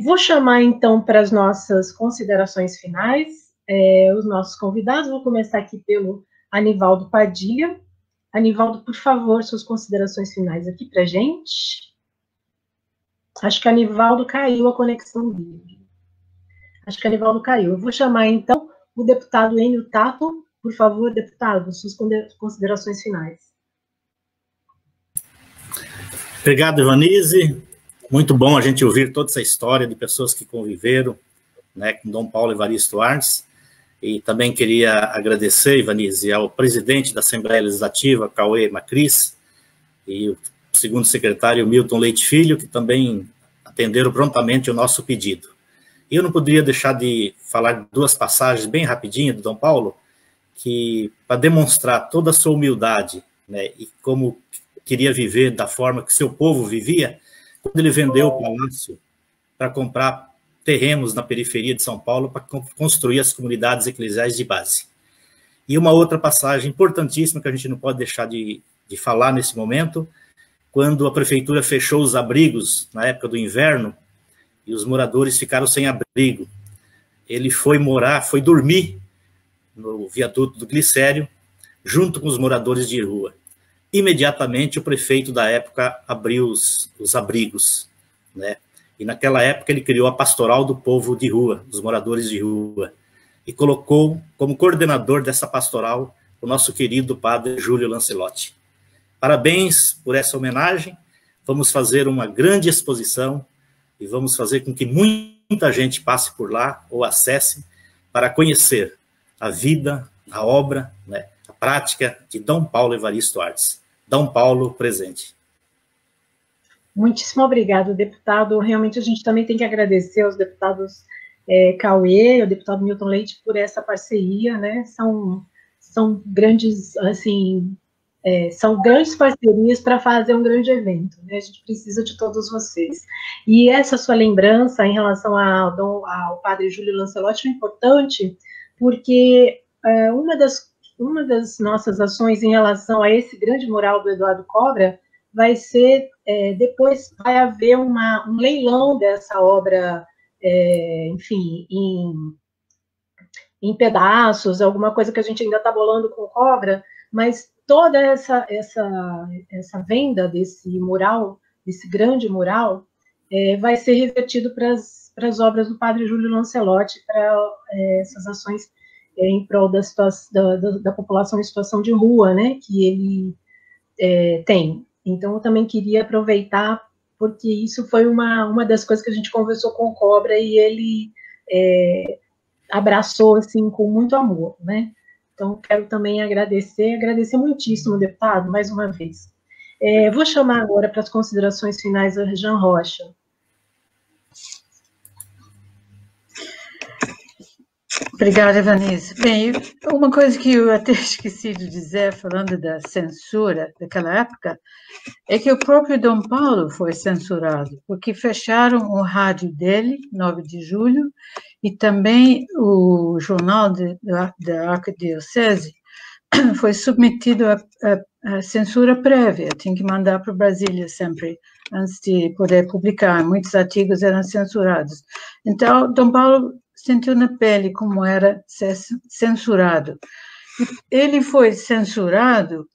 Speaker 2: Vou chamar, então, para as nossas considerações finais, os nossos convidados. Vou começar aqui pelo Anivaldo Padilha. Anivaldo, por favor, suas considerações finais aqui para a gente. Acho que a Anivaldo caiu a conexão dele. Acho que a Anivaldo caiu. Eu vou chamar, então, o deputado Enio Tato. Por favor, deputado, suas considerações finais.
Speaker 3: Obrigado, Ivanise. Muito bom a gente ouvir toda essa história de pessoas que conviveram, né, com Dom Paulo Evaristo Arnes. E também queria agradecer, Ivanise, ao presidente da Assembleia Legislativa, Cauê Macris, e o segundo secretário, Milton Leite Filho, que também atenderam prontamente o nosso pedido. E eu não poderia deixar de falar duas passagens bem rapidinho do Dom Paulo, que para demonstrar toda a sua humildade, né, e como queria viver da forma que seu povo vivia, quando ele vendeu o palácio para comprar terrenos na periferia de São Paulo para construir as comunidades eclesiais de base. E uma outra passagem importantíssima que a gente não pode deixar de falar nesse momento, quando a prefeitura fechou os abrigos na época do inverno e os moradores ficaram sem abrigo. Ele foi dormir no viaduto do Glicério, junto com os moradores de rua. Imediatamente o prefeito da época abriu os abrigos, né? E naquela época ele criou a Pastoral do Povo de Rua, dos moradores de rua, e colocou como coordenador dessa pastoral o nosso querido padre Júlio Lancelotti. Parabéns por essa homenagem, vamos fazer uma grande exposição e vamos fazer com que muita gente passe por lá ou acesse para conhecer a vida, a obra, né, a prática de Dom Paulo Evaristo Artz. Dom Paulo presente.
Speaker 2: Muitíssimo obrigado, deputado. Realmente a gente também tem que agradecer aos deputados Cauê, ao deputado Milton Leite por essa parceria, né? São grandes, assim, são grandes parcerias para fazer um grande evento, né? A gente precisa de todos vocês. E essa sua lembrança em relação ao padre Júlio Lancelotti é importante, porque uma das nossas ações em relação a esse grande mural do Eduardo Cobra vai ser, depois vai haver um leilão dessa obra, enfim, em pedaços, alguma coisa que a gente ainda está bolando com Cobra, mas toda essa venda desse mural, desse grande mural, vai ser revertido para as obras do padre Júlio Lancelotti, para essas ações em prol da população em situação de rua, né, que ele tem. Então, eu também queria aproveitar, porque isso foi uma das coisas que a gente conversou com o Cobra e ele abraçou, assim, com muito amor, né? Então, quero também agradecer muitíssimo, deputado, mais uma vez. Vou chamar agora para as considerações finais a Jean Rocha.
Speaker 8: Obrigada, Vanessa. Bem, uma coisa que eu até esqueci de dizer, falando da censura daquela época, é que o próprio Dom Paulo foi censurado, porque fecharam o rádio dele, 9 de julho, e também o jornal da Arquidiocese foi submetido a censura prévia, tinha que mandar para Brasília sempre, antes de poder publicar. Muitos artigos eram censurados. Então, Dom Paulo sentiu na pele como era ser censurado. Ele foi censurado,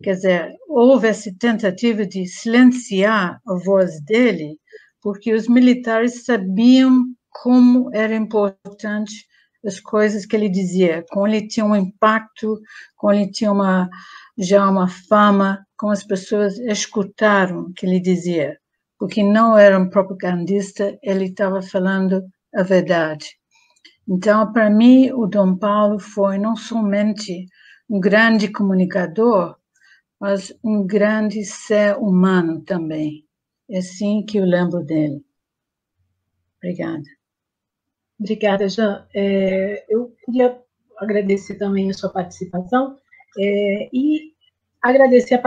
Speaker 8: quer dizer, houve essa tentativa de silenciar a voz dele, porque os militares sabiam como era importante as coisas que ele dizia, como ele tinha um impacto, como ele tinha já uma fama, como as pessoas escutaram o que ele dizia, porque não era um propagandista, ele estava falando a verdade. Então, para mim, o Dom Paulo foi não somente um grande comunicador, mas um grande ser humano também. É assim que eu lembro dele. Obrigada.
Speaker 2: Obrigada, Jean. Eu queria agradecer também a sua participação e agradecer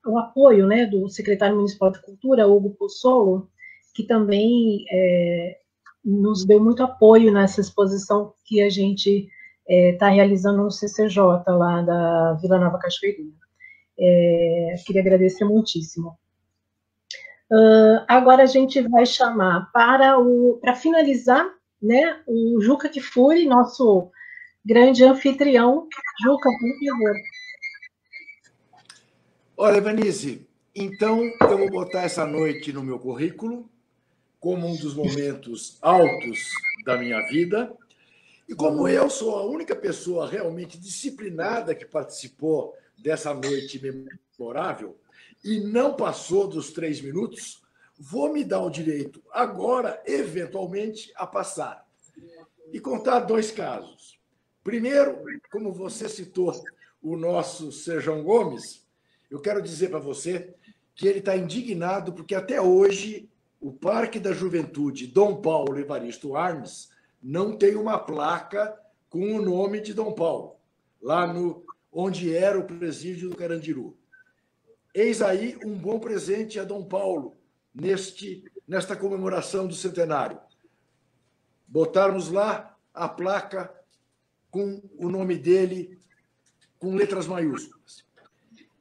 Speaker 2: o apoio, né, do secretário municipal de Cultura, Hugo Pozzolo, que também nos deu muito apoio nessa exposição que a gente está realizando no CCJ, lá da Vila Nova Cachoeirinha. Queria agradecer muitíssimo. Agora a gente vai chamar para finalizar, né, o Juca Kfouri, nosso grande anfitrião. Juca, por favor.
Speaker 1: Olha, Vanise, então eu vou botar essa noite no meu currículo como um dos momentos altos da minha vida. E como eu sou a única pessoa realmente disciplinada que participou dessa noite memorável e não passou dos 3 minutos, vou me dar o direito agora, eventualmente, a passar. E contar 2 casos. Primeiro, como você citou o nosso Sejão Gomes, eu quero dizer para você que ele está indignado porque até hoje o Parque da Juventude Dom Paulo Evaristo Arnes não tem uma placa com o nome de Dom Paulo, lá onde era o presídio do Carandiru. Eis aí um bom presente a Dom Paulo, nesta comemoração do centenário. Botarmos lá a placa com o nome dele, com letras maiúsculas.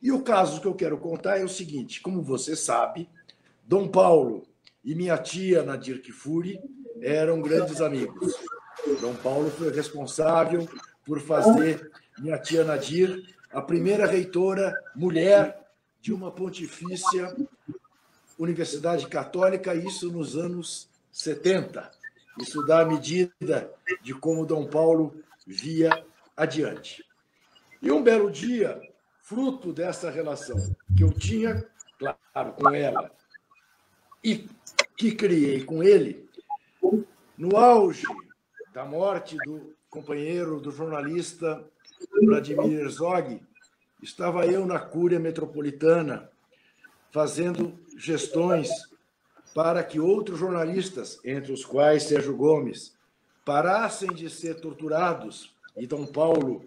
Speaker 1: E o caso que eu quero contar é o seguinte: como você sabe, Dom Paulo e minha tia Nadir Kfouri eram grandes amigos. Dom Paulo foi responsável por fazer minha tia Nadir a primeira reitora mulher de uma pontifícia universidade católica, isso nos anos 70. Isso dá a medida de como Dom Paulo via adiante. E um belo dia, fruto dessa relação que eu tinha, claro, com ela, e que criei com ele, no auge da morte do companheiro, do jornalista Vladimir Herzog, estava eu na Cúria Metropolitana, fazendo gestões para que outros jornalistas, entre os quais Sérgio Gomes, parassem de ser torturados, e Dom Paulo,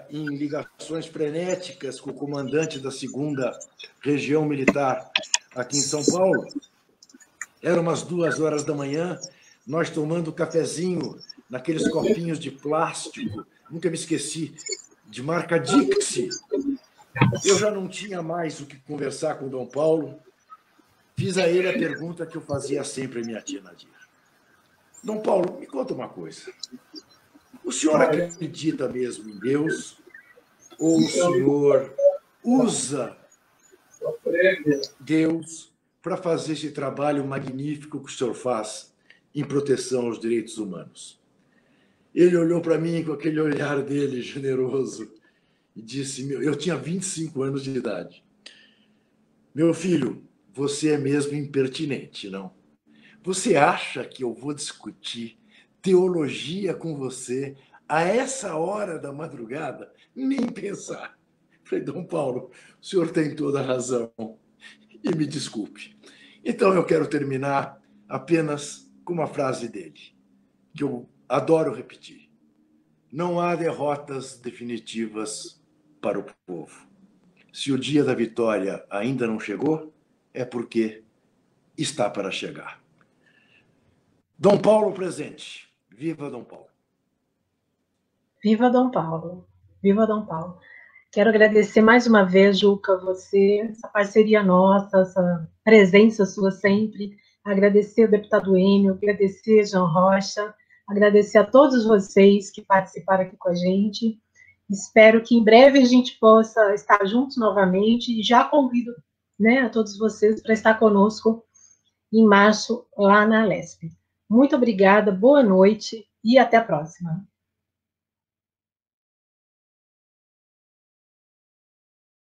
Speaker 1: em ligações frenéticas com o comandante da 2ª Região Militar aqui em São Paulo. Eram umas 2h da manhã, nós tomando cafezinho naqueles copinhos de plástico, nunca me esqueci, de marca Dixie. Eu já não tinha mais o que conversar com o Dom Paulo. Fiz a ele a pergunta que eu fazia sempre à minha tia Nadir. Dom Paulo, me conta uma coisa. O senhor acredita mesmo em Deus? Ou o senhor usa Deus para fazer esse trabalho magnífico que o senhor faz em proteção aos direitos humanos? Ele olhou para mim com aquele olhar dele generoso e disse: eu tinha 25 anos de idade. Meu filho, você é mesmo impertinente, não? Você acha que eu vou discutir teologia com você a essa hora da madrugada? Nem pensar. Falei: Dom Paulo, o senhor tem toda a razão. E me desculpe. Então eu quero terminar apenas com uma frase dele, que eu adoro repetir. Não há derrotas definitivas para o povo. Se o dia da vitória ainda não chegou, é porque está para chegar. Dom Paulo presente. Viva Dom Paulo.
Speaker 2: Viva Dom Paulo. Viva Dom Paulo. Quero agradecer mais uma vez, Juca, você, essa parceria nossa, essa presença sua sempre. Agradecer ao deputado Enio, agradecer João Rocha, agradecer a todos vocês que participaram aqui com a gente. Espero que em breve a gente possa estar juntos novamente e já convido, né, a todos vocês para estar conosco em março lá na Alesp. Muito obrigada, boa noite e até a próxima.